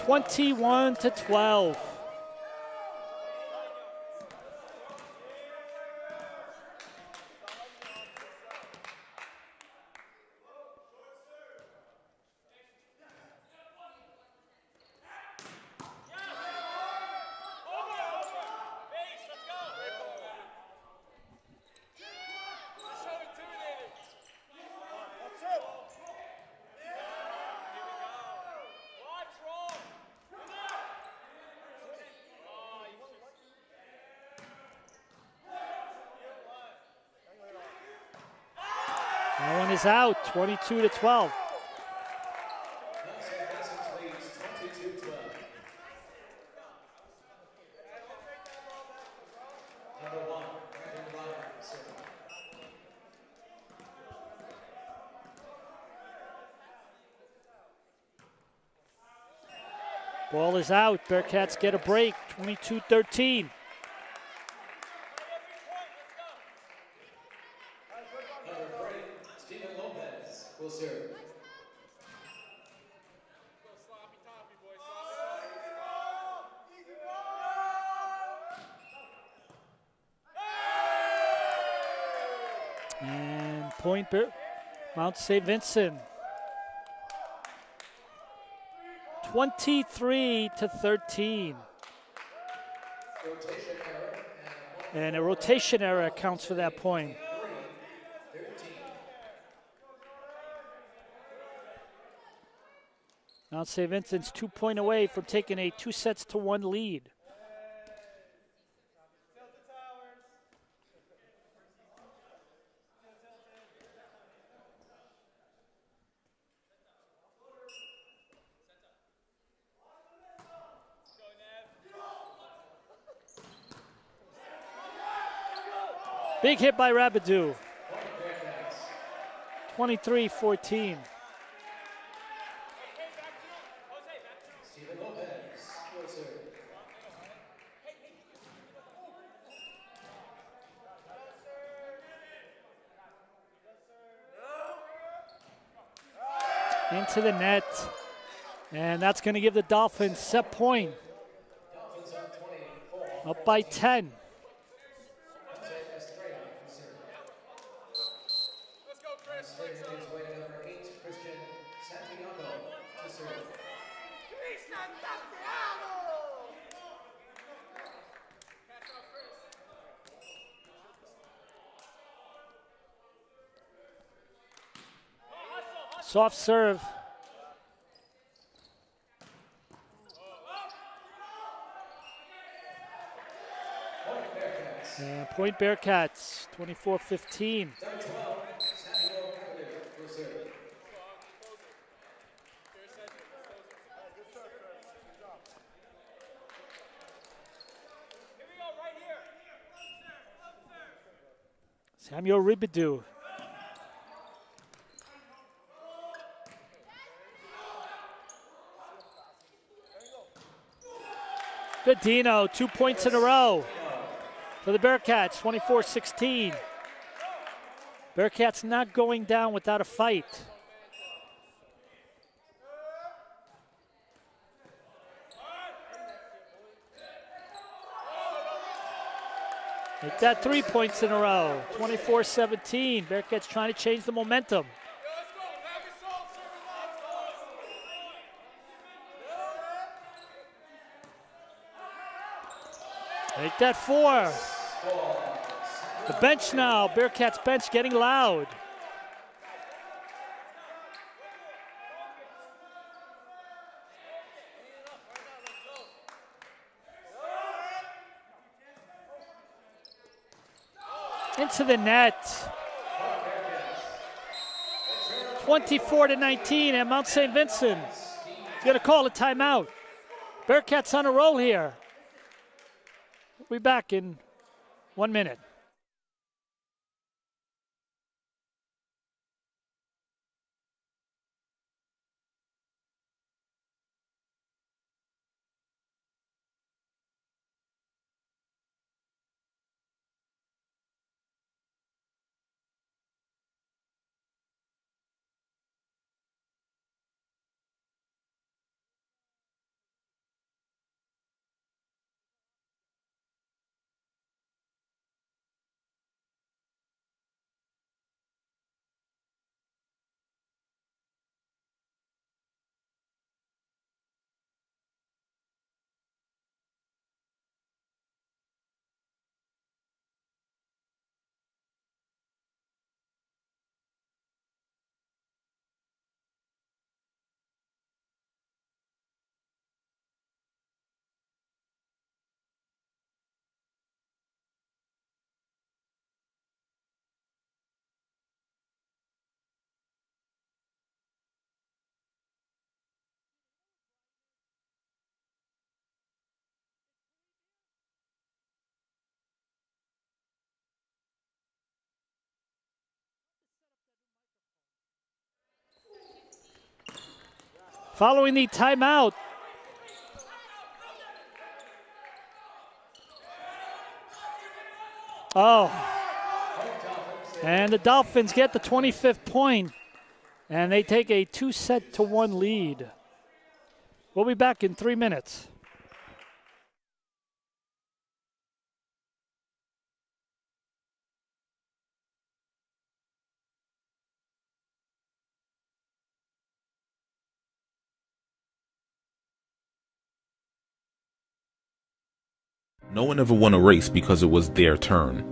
21-12. That one is out, 22-12. Vincent leads 22-12. Number 1, Brandon Ryan, serving. Ball is out. Bearcats get a break, 22-13. Number 3, Steven Lopez will serve. And point Mount St. Vincent. 23-13. Rotation error And a rotation error accounts for that point. 13. Mount St. Vincent's 2 point away from taking a 2-1 lead. Big hit by Rabidou. 23-14. Steven Lopez will serve. Into the net. And that's going to give the Dolphins set point. Up by 10. Soft serve. And point Bearcats, 24-15. Samuel Ribadu. Good Dino, 2 points in a row for the Bearcats, 24-16. Bearcats not going down without a fight. Make that 3 points in a row, 24-17. Bearcats trying to change the momentum. Make that 4. The bench now, Bearcats bench getting loud. Into the net. 24-19 at Mount St. Vincent. He's going to call a timeout. Bearcats on a roll here. We'll be back in 1 minute. Following the timeout, and the Dolphins get the 25th point, and they take a 2-1 lead. We'll be back in 3 minutes. No one ever won a race because it was their turn.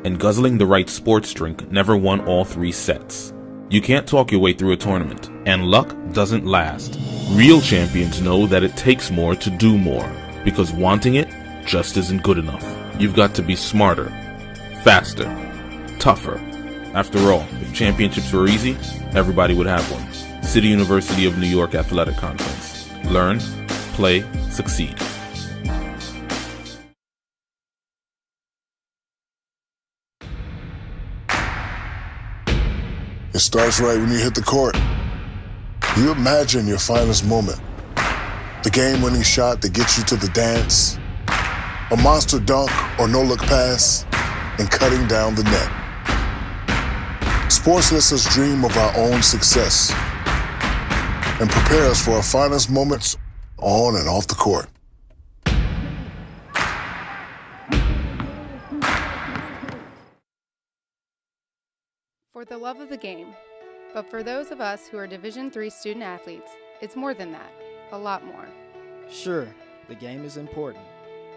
And guzzling the right sports drink never won all 3 sets. You can't talk your way through a tournament, and luck doesn't last. Real champions know that it takes more to do more, because wanting it just isn't good enough. You've got to be smarter, faster, tougher. After all, if championships were easy, everybody would have one. City University of New York Athletic Conference. Learn, play, succeed. It starts right when you hit the court. You imagine your finest moment. The game-winning shot that gets you to the dance. A monster dunk or no-look pass, and cutting down the net. Sports lets us dream of our own success. and prepare us for our finest moments on and off the court. For the love of the game. But for those of us who are Division III student athletes, it's more than that, a lot more. Sure, the game is important,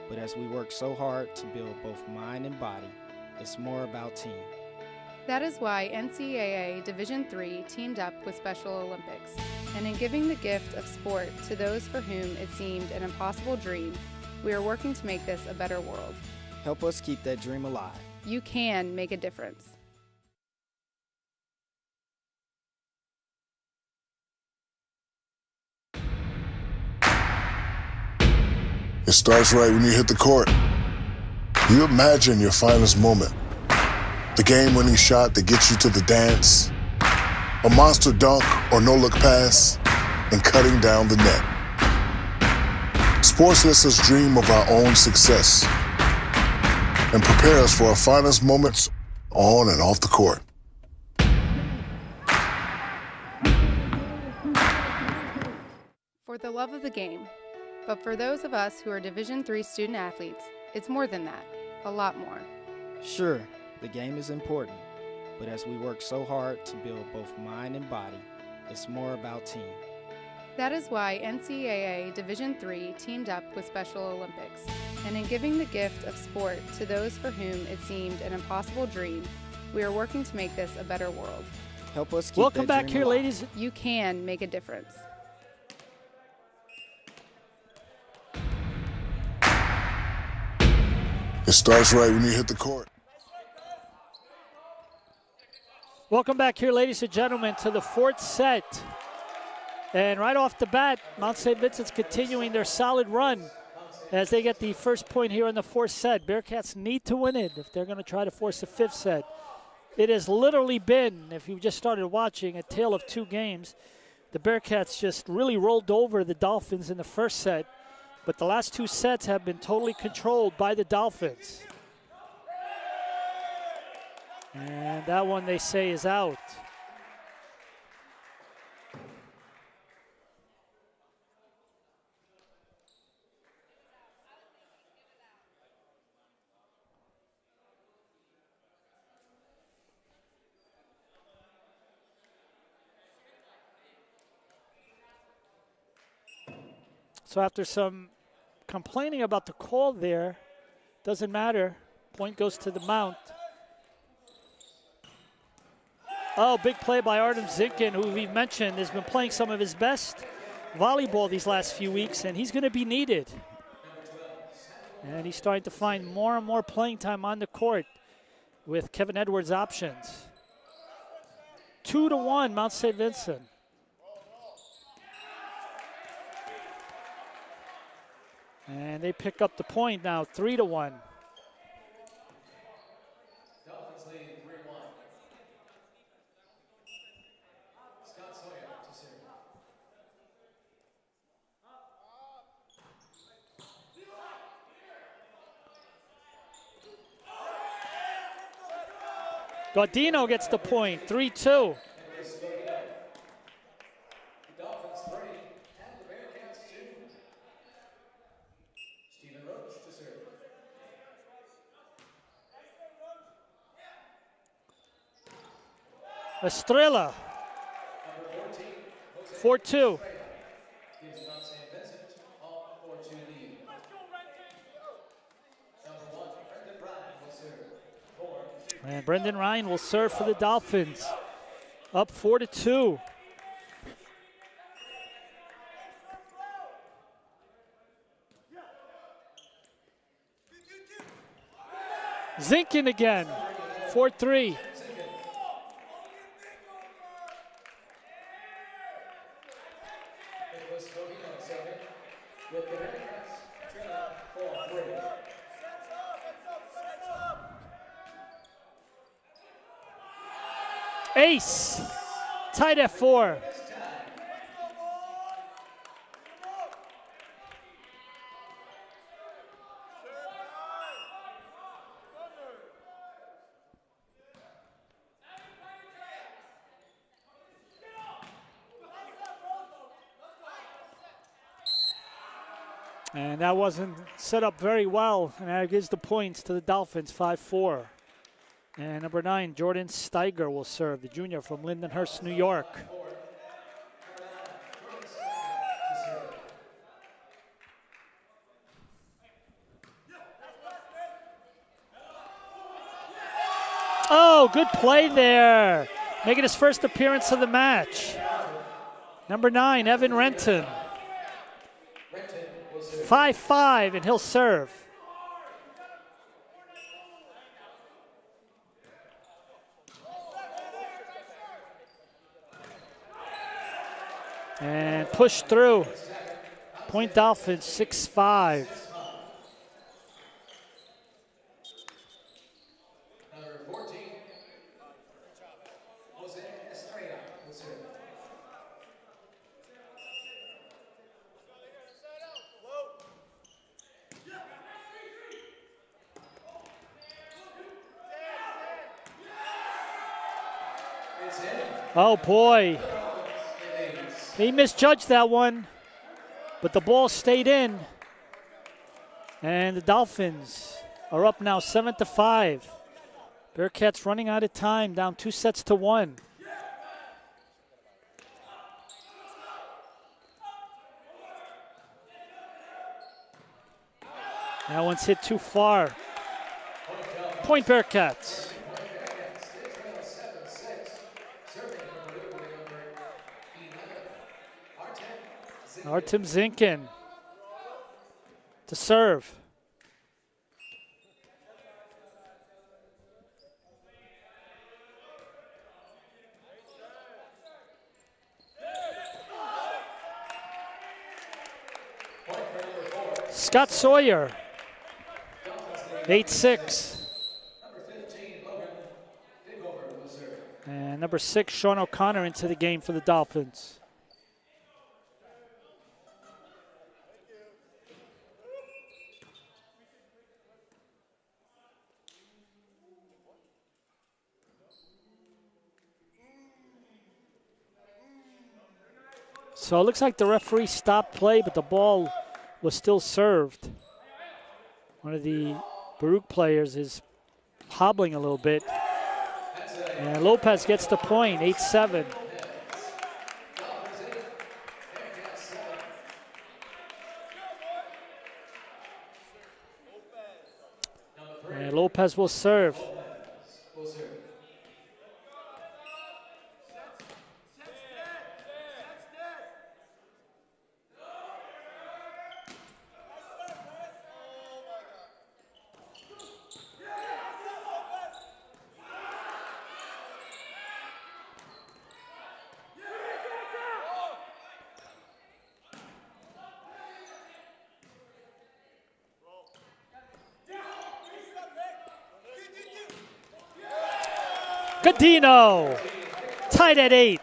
but as we work so hard to build both mind and body, it's more about team. That is why NCAA Division III teamed up with Special Olympics, and in giving the gift of sport to those for whom it seemed an impossible dream, we are working to make this a better world. Help us keep that dream alive. You can make a difference. It starts right when you hit the court. You imagine your finest moment. The game-winning shot that gets you to the dance. A monster dunk or no-look pass, and cutting down the net. Sports lets us dream of our own success and prepare us for our finest moments on and off the court. For the love of the game. But for those of us who are Division III student athletes, it's more than that, a lot more. Sure, the game is important, but as we work so hard to build both mind and body, it's more about team. That is why NCAA Division III teamed up with Special Olympics, and in giving the gift of sport to those for whom it seemed an impossible dream, we are working to make this a better world. Help us keep Welcome that back dream here, alive. ladies. You can make a difference. It starts right when you hit the court. Welcome back here, ladies and gentlemen, to the fourth set. And right off the bat, Mount St. Vincent's continuing their solid run as they get the first point here in the fourth set. Bearcats need to win it if they're going to try to force the fifth set. It has literally been, if you just started watching, a tale of two games. The Bearcats just really rolled over the Dolphins in the first set, but the last two sets have been totally controlled by the Dolphins. And that one, they say, is out. So after some complaining about the call there, doesn't matter. Point goes to the Mount. Oh, big play by Artem Zinkin, who we've mentioned has been playing some of his best volleyball these last few weeks, and he's going to be needed. And he's starting to find more and more playing time on the court with Kevin Edwards' options. 2-1, Mount St. Vincent. And they pick up the point now, 3-1. Dolphins lead 3-1. Scott Sawyer to serve. Gaudino gets the point, 3-2. The Dolphins 3 and the Bearcats 2. Stephen Roach to serve. Estrella, 4-2. Gives Mount St. Vincent all 4-2 lead. Number 1, Brendan Ryan will serve. 4. And Brendan Ryan will serve for the Dolphins. Up 4-2. Zinkin again, 4-3. Nicholas Gaudino serving with the Bearcats trailing 4-3. Ace, tied at 4. And that wasn't set up very well, and that gives the points to the Dolphins, 5-4. And number 9, Jordan Steiger will serve, the junior from Lindenhurst, New York. Oh, good play there. Making his first appearance of the match. Number 9, Evan Renton. 5-5, and he'll serve. And push through. Point Dolphins, 6-5. Number 14, Jose Estrella will serve. It's in. Oh boy, he misjudged that one, but the ball stayed in. And the Dolphins are up now 7-5. Bearcats running out of time, down 2-1. That one's hit too far. Point Bearcats. Artem Zinkin to serve. Scott Sawyer, 8-6. And number 6, Sean O'Connor into the game for the Dolphins. So it looks like the referee stopped play, but the ball was still served. One of the Baruch players is hobbling a little bit. And Lopez gets the point, 8-7. And Lopez will serve. Godino, tied at 8.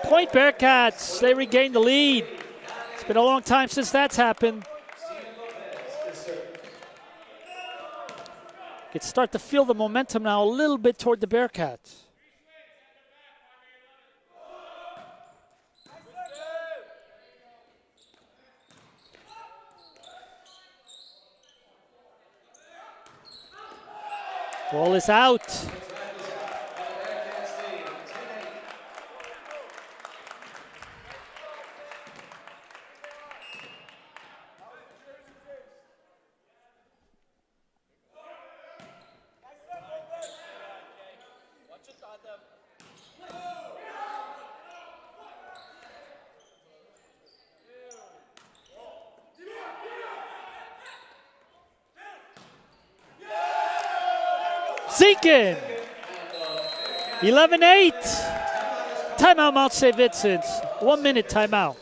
Point Bearcats, they regained the lead. It's been a long time since that's happened. Could start to feel the momentum now a little bit toward the Bearcats. Ball is out. Zinkin, 11-8. Timeout, Mount St. Vincent. 1 minute timeout.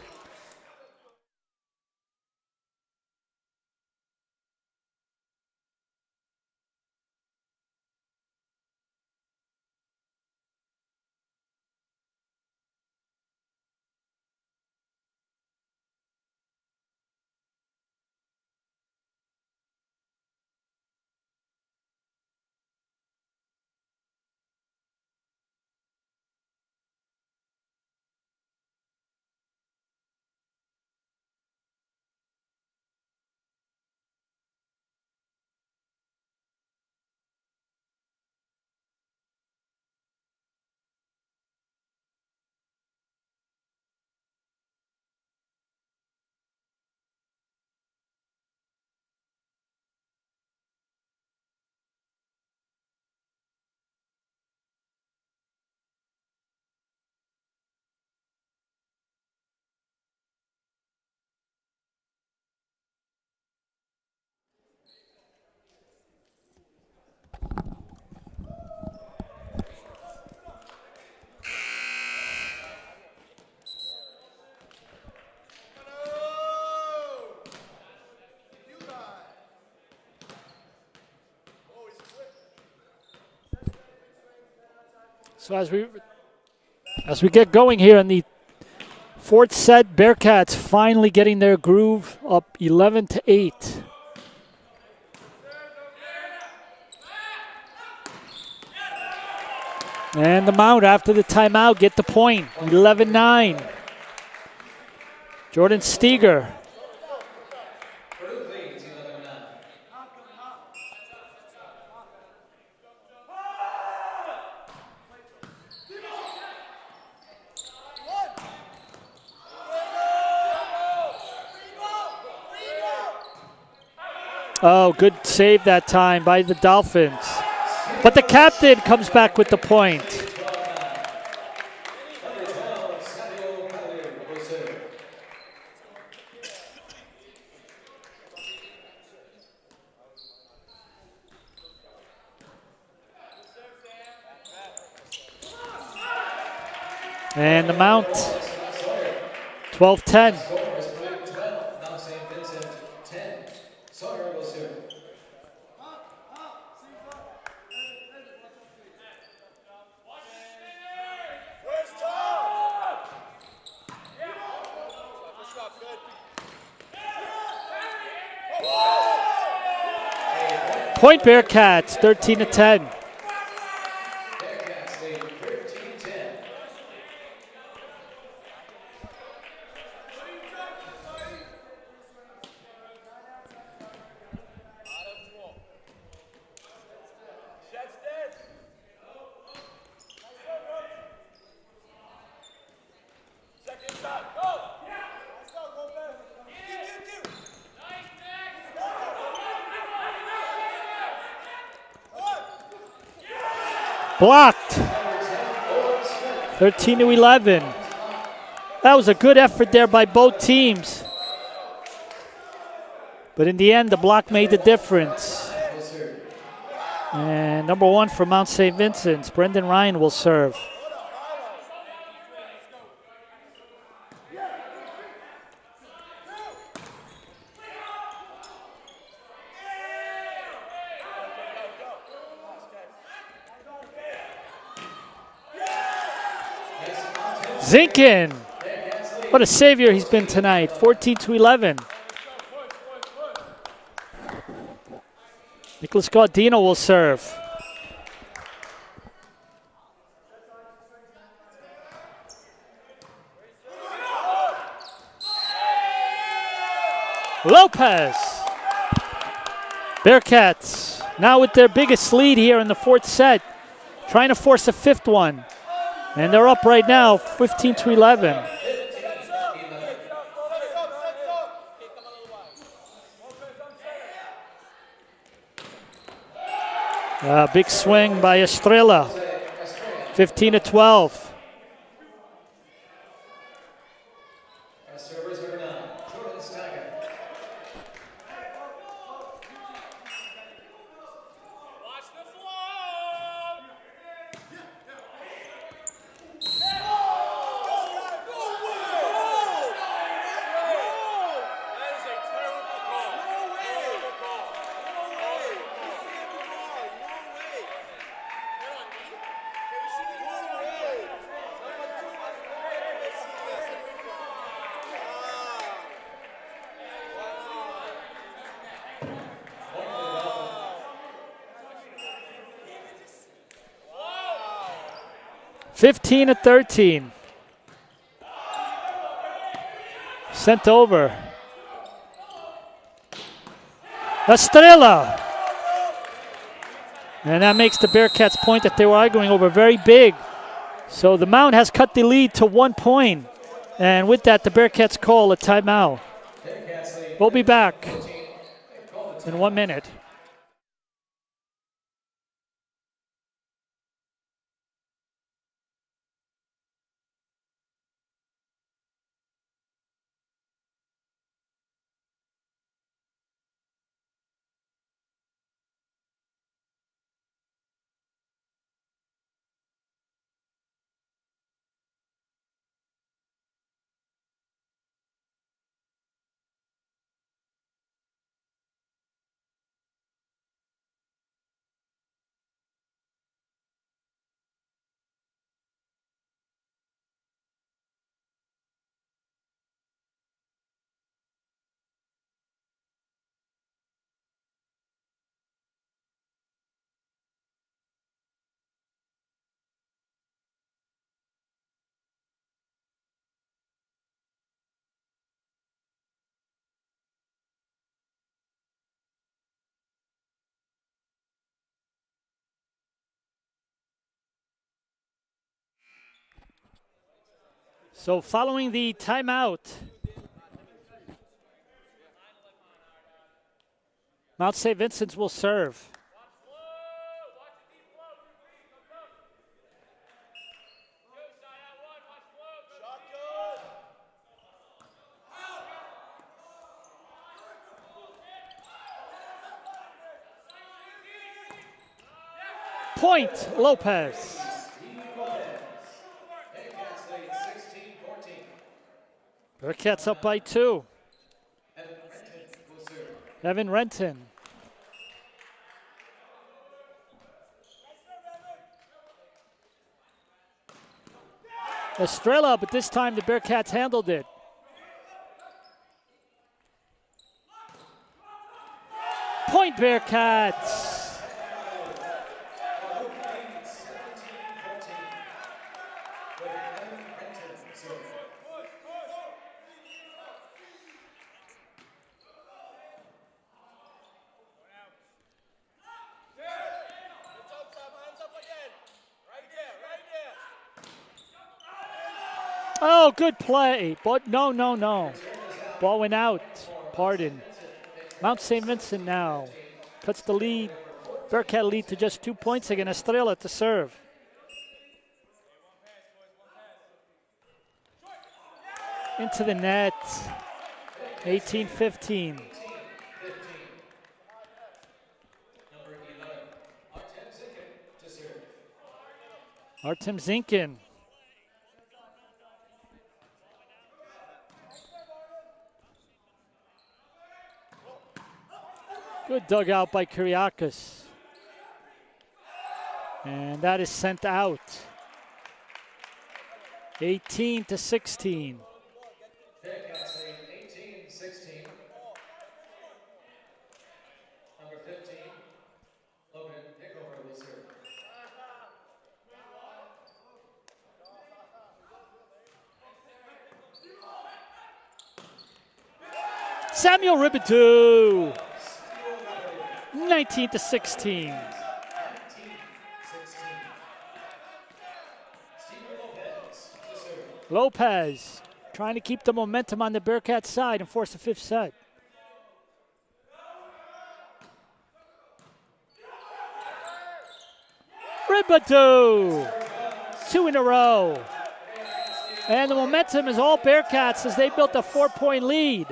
So as we get going here in the fourth set, Bearcats finally getting their groove, up 11-8. And the Mount after the timeout get the point, 11-9. Jordan Steger. Purdue leads 11-9. Oh, good save that time by the Dolphins. But the captain comes back with the point. Number 12, Samuel Cavalier will serve. And the Mount, 12-10. Score is Purdue 12, Mount St. Vincent 10. Sawyer will serve. Where's Tom? Good stuff, good. Point Bearcats, 13-10. Bearcats lead 13-10. Shed's dead. Second shot, go! Let's go, go back. Do. Blocked. 13-11. That was a good effort there by both teams. But in the end, the block made the difference. And number one for Mount St. Vincent's, Brendan Ryan will serve. Zinkin. What a savior he's been tonight, 14-11. Nicholas Gaudino will serve. Lopez. Bearcats now with their biggest lead here in the fourth set, trying to force a fifth one. And they're up right now, 15-11. Big swing by Estrella, 15-12. Servers number 9, Jordan Steger. Watch the flow! That is a terrible call. Terrible call. No way. They're on me? Okay, we should be using our way. Wow. 15-13. Sent over. Estrella. And that makes the Bearcats point that they were arguing over very big. So the Mount has cut the lead to 1 point. And with that, the Bearcats call a timeout. We'll be back in 1 minute. So following the timeout, Mount St. Vincent's will serve. Point, Lopez. Bearcats up by 2. Evan Renton. Estrella, but this time the Bearcats handled it. Point Bearcats. Oh, good play, but no. Ball went out, pardon. Mount St. Vincent now cuts the lead, Bearcat lead to just 2 points again. Estrella to serve. Into the net, 18-15. Artem Zinkin. Good dugout by Kyriakis. And that is sent out. 18-16. Bearcats lead 18-16. Number 15, Logan Pickover will serve. Samuel Ribitou. 19-16. Lopez trying to keep the momentum on the Bearcats side and force the 5th set. Ribitou. 2 in a row. And the momentum is all Bearcats as they built a 4-point lead.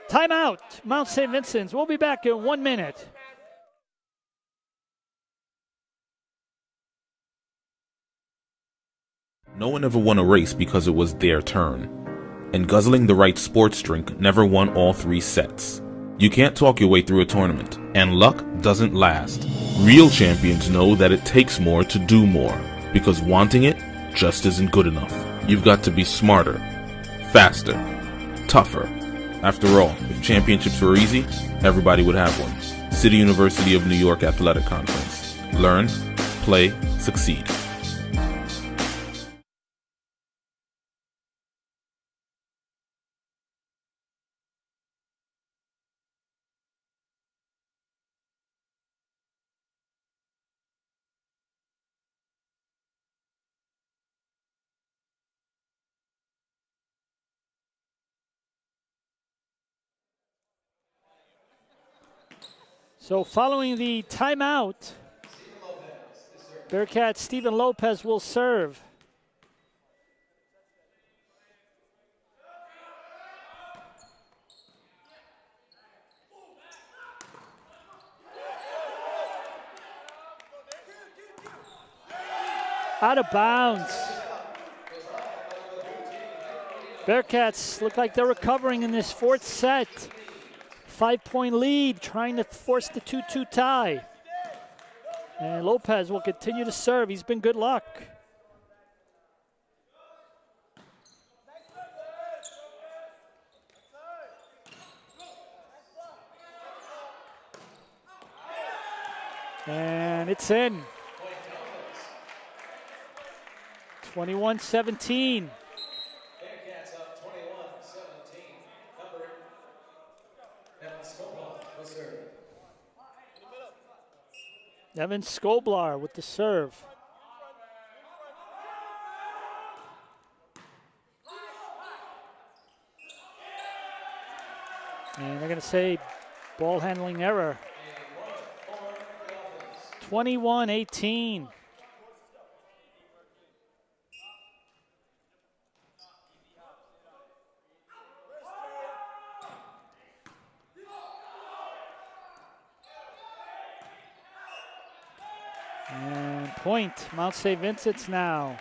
Timeout, Mount St. Vincent's. We'll be back in 1 minute. No one ever won a race because it was their turn. And guzzling the right sports drink never won all 3 sets. You can't talk your way through a tournament, and luck doesn't last. Real champions know that it takes more to do more, because wanting it just isn't good enough. You've got to be smarter, faster, tougher. After all, if championships were easy, everybody would have one. City University of New York Athletic Conference. Learn, play, succeed. So following the timeout, Bearcat Stephen Lopez will serve. Out of bounds. Bearcats look like they're recovering in this 4th set. 5-point lead, trying to force the 2-2 tie. And Lopez will continue to serve. He's been good luck. And it's in. 21-17. Bearcats up 21-17. Number Evan Skoblar will serve. Evan Skoblar with the serve. And they're going to say ball handling error. 21-18. And point, Mount St. Vincent's now.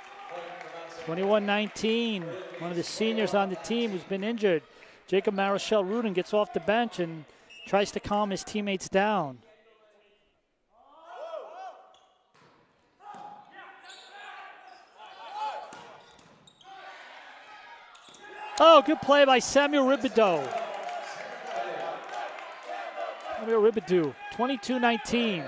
21-19. One of the seniors on the team who's been injured, Jacob Marichal Rudin, gets off the bench and tries to calm his teammates down. Oh, good play by Samuel Ribideau. Samuel Ribideau, 22-19.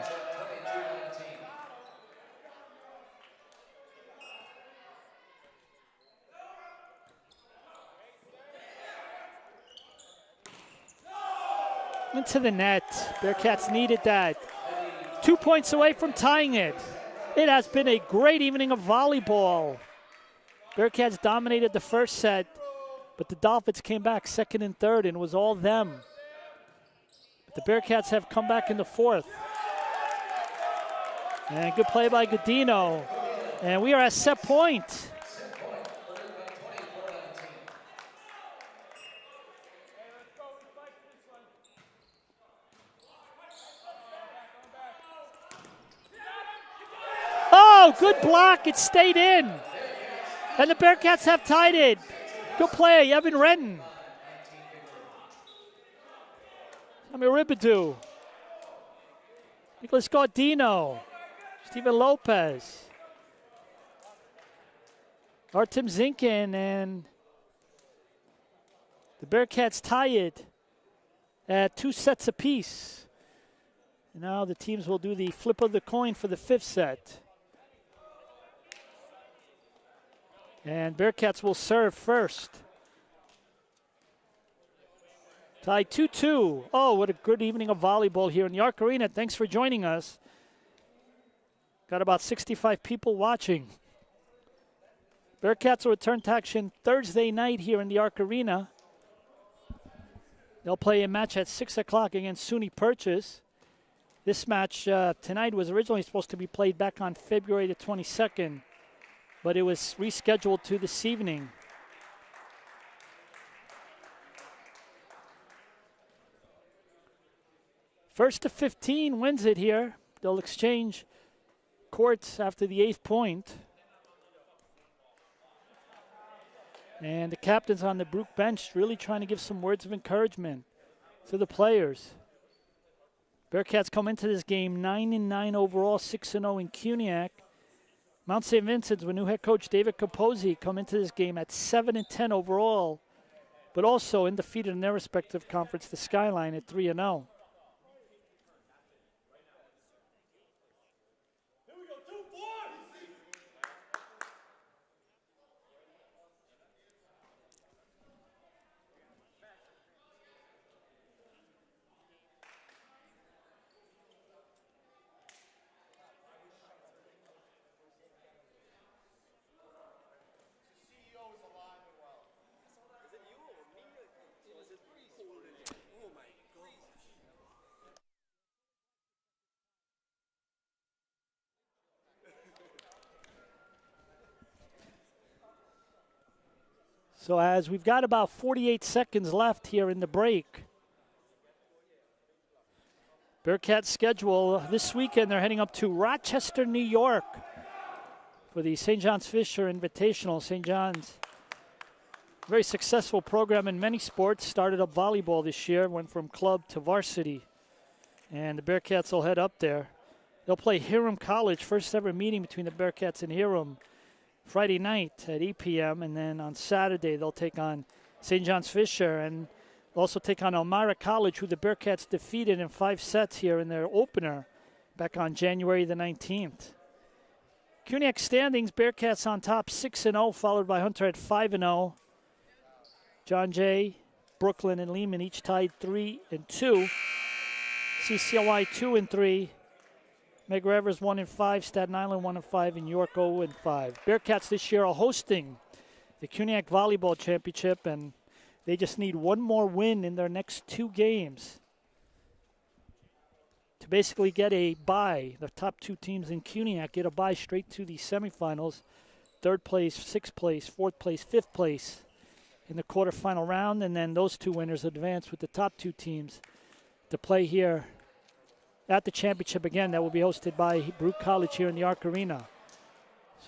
Into the net. Bearcats needed that. 2 points away from tying it. It has been a great evening of volleyball. Bearcats dominated the first set, but the Dolphins came back second and third, and it was all them. But the Bearcats have come back in the fourth. And good play by Godino. And we are at set point. Oh, good block. It stayed in. And the Bearcats have tied it. Good play, Evan Redden. Samuel Ribideau. Nicholas Gaudino. Steven Lopez. Artem Zinkin, and the Bearcats tie it at 2 sets apiece. And now the teams will do the flip of the coin for the 5th set. And Bearcats will serve first. Tied 2-2. Oh, what a good evening of volleyball here in the Arc Arena. Thanks for joining us. Got about 65 people watching. Bearcats will return to action Thursday night here in the Arc Arena. They'll play a match at 6 o'clock against SUNY Purchase. This match tonight was originally supposed to be played back on February the 22nd, but it was rescheduled to this evening. First to 15 wins it here. They'll exchange courts after the 8th point. And the captains on the Brook bench really trying to give some words of encouragement to the players. Bearcats come into this game 9-9 overall, 6-0 in Cuniac. Mount St. Vincent's with new head coach David Capozzi come into this game at 7-10 overall, but also undefeated in their respective conference, the Skyline at 3-0. So as we've got about 48 seconds left here in the break. Bearcats schedule this weekend, they're heading up to Rochester, New York for the St. John's Fisher Invitational. St. John's, very successful program in many sports, started up volleyball this year, went from club to varsity. And the Bearcats will head up there. They'll play Hiram College, first ever meeting between the Bearcats and Hiram, Friday night at 8 p.m. And then on Saturday, they'll take on St. John's Fisher and also take on Elmira College, who the Bearcats defeated in 5 sets here in their opener back on January the 19th. Cuniac standings, Bearcats on top 6-0, followed by Hunter at 5-0. John Jay, Brooklyn, and Lehman each tied 3-2. CCLY 2-3. Medgar Evers 1-5, Staten Island 1-5, and York 0-5. Bearcats this year are hosting the Cuniac Volleyball Championship, and They just need one more win in their next 2 games to basically get a bye. The top 2 teams in CUNYAC get a bye straight to the semifinals. 3rd place, 6th place, 4th place, 5th place in the quarterfinal round, and then those 2 winners advance with the top 2 teams to play here at the championship again. That will be hosted by Baruch College here in the Arc Arena.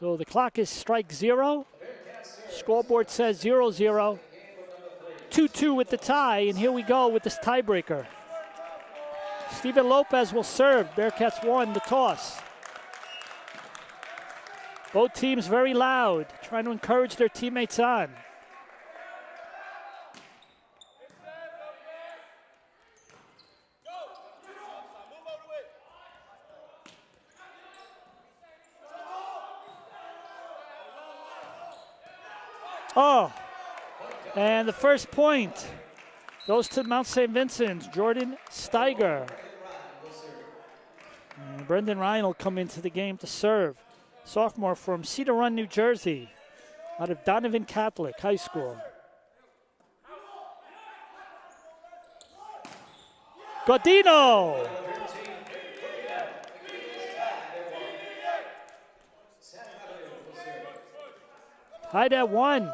So the clock is strike 0. Scoreboard says 0-0. 2-2 with the tie, and here we go with this tiebreaker. Steven Lopez will serve. Bearcats won the toss. Both teams very loud, trying to encourage their teammates on. Oh, and the first point goes to Mount St. Vincent's, Jordan Steiger. And Brendan Ryan will come into the game to serve. Sophomore from Cedar Run, New Jersey, out of Donovan Catholic High School. Godino! Tied at 1.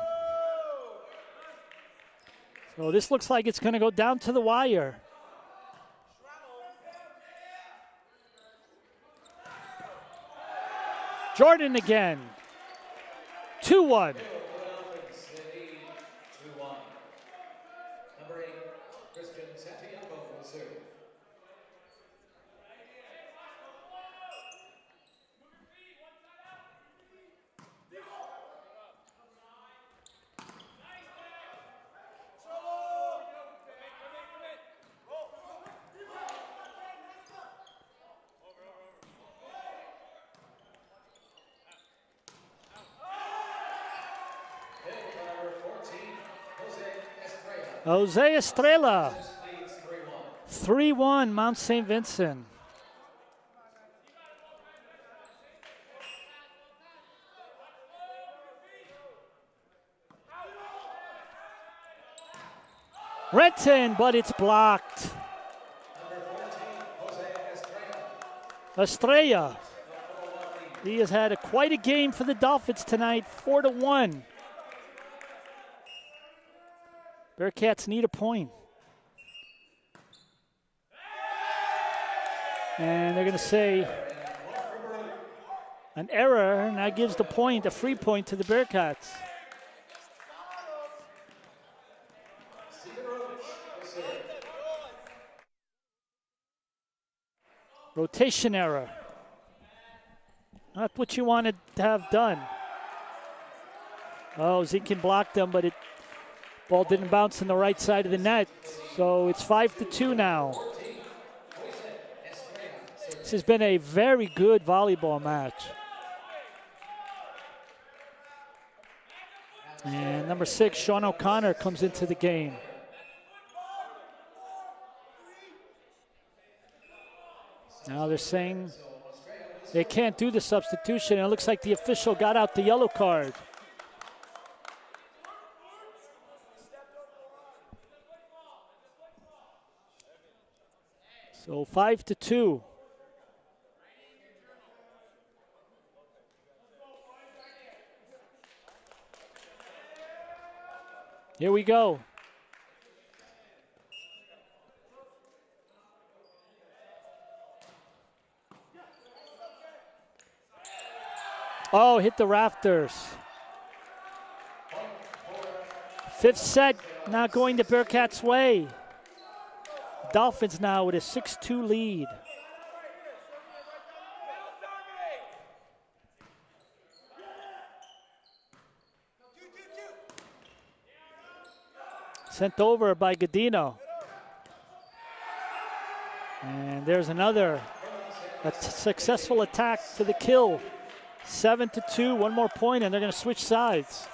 So this looks like it's going to go down to the wire. Jordan again. 2-1. Jose Estrella, 3-1, Mount St. Vincent. Renton, but it's blocked. Estrella, he has had quite a game for the Dolphins tonight, 4-1. Bearcats need a point. And they're going to say an error, and that gives the point, a free point to the Bearcats. Rotation error. Not what you wanted to have done. Oh, Zinkin blocked them, but ball didn't bounce on the right side of the net. So it's 5-2 now. This has been a very good volleyball match. And number 6, Sean O'Connor, comes into the game. Now they're saying they can't do the substitution. It looks like the official got out the yellow card. So 5-2. Here we go. Oh, hit the rafters. 5th set not going the Bearcats' way. Dolphins now with a 6-2 lead. Sent over by Godino. And there's another successful attack for the kill. 7-2, one more point, and they're going to switch sides.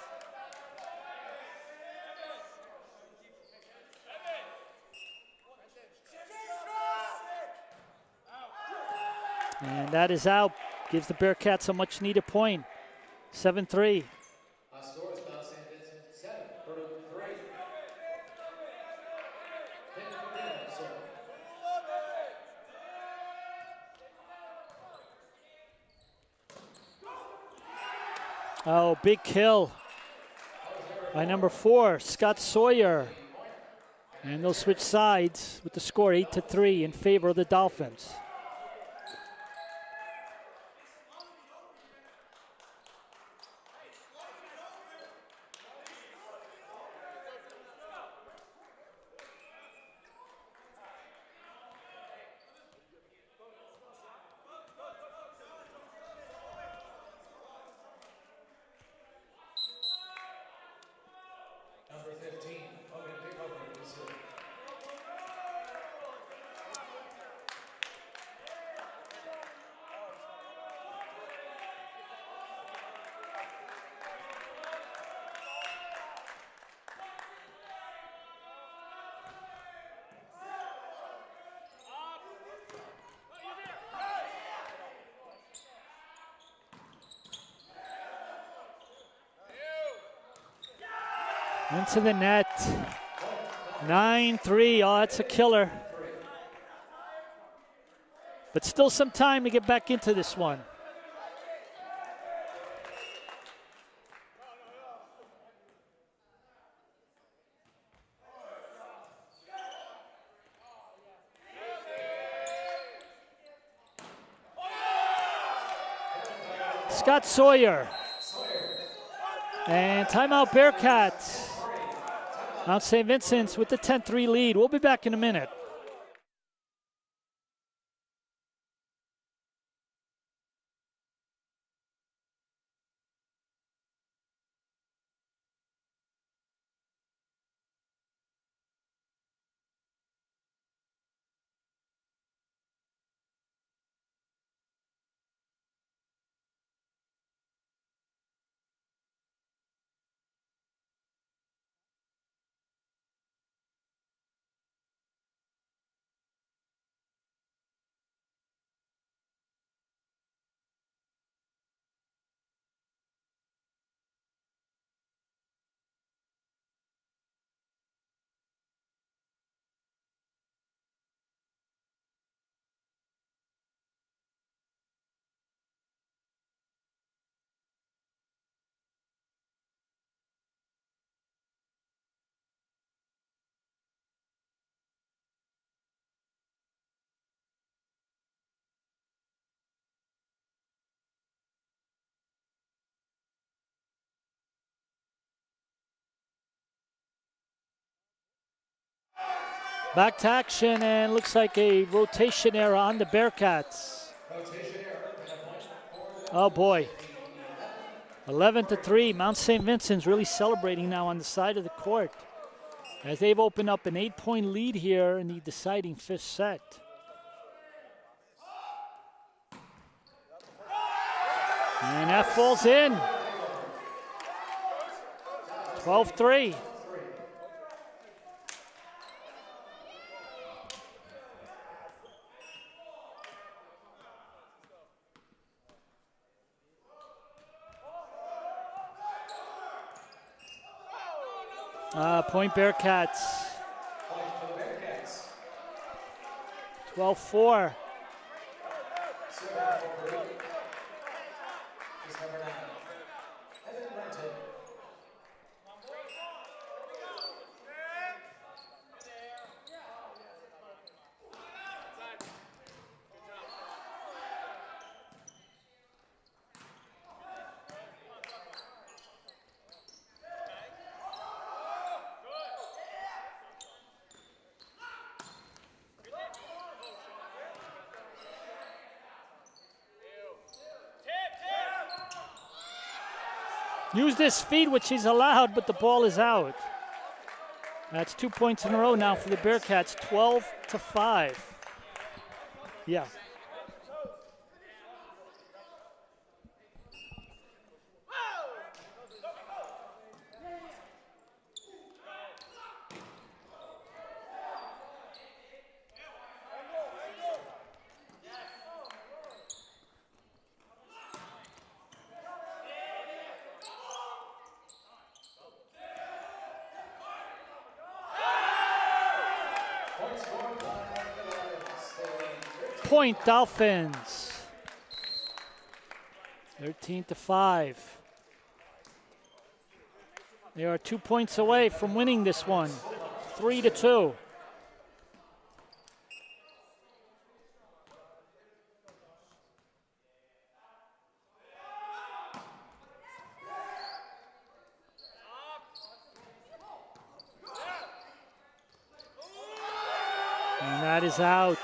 And that is out. Gives the Bearcats a much-needed point. 7-3. Oh, big kill by number 4, Scott Sawyer. And they'll switch sides with the score 8-3 in favor of the Dolphins. Number 15, Hogan Pickhofer, Missouri. Into the net. 9-3. Oh, that's a killer. But still some time to get back into this one. Scott Sawyer. And timeout Bearcats. Mount St. Vincent's with the 10-3 lead. We'll be back in a minute. Back to action, and looks like a rotation error on the Bearcats. Oh boy. 11-3. Mount St. Vincent's really celebrating now on the side of the court as they've opened up an 8-point lead here in the deciding 5th set. And that falls in. 12-3. Point Bearcats. Point for the Bearcats. 12-4. Serving for Peru is number 9, Evan Renton. Used his feet, which he's allowed, but the ball is out. That's 2 points in a row now for the Bearcats, 12-5. Yeah. Point Dolphins. 13-5. They are 2 points away from winning this one, 3-2. And that is out.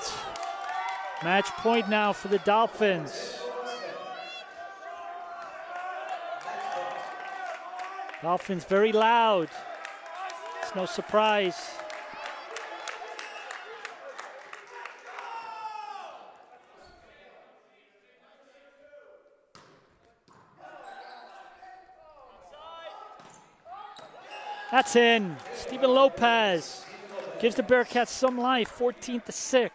Match point now for the Dolphins. Dolphins very loud. It's no surprise. That's in. Steven Lopez gives the Bearcats some life, 14-6.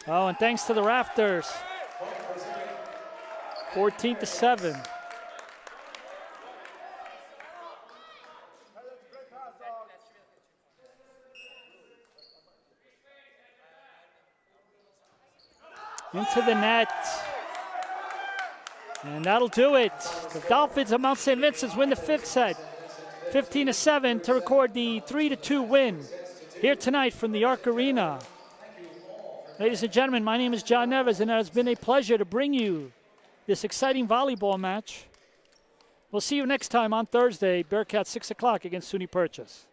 Oh, and thanks to the Rafters, 14-7. Into the net. And that'll do it. The Dolphins of Mount St. Vincent's win the fifth set, 15-7, to record the 3-2 win here tonight from the Arc Arena. Ladies and gentlemen, my name is John Neves, and it has been a pleasure to bring you this exciting volleyball match. We'll see you next time on Thursday, Bearcats 6 o'clock against SUNY Purchase.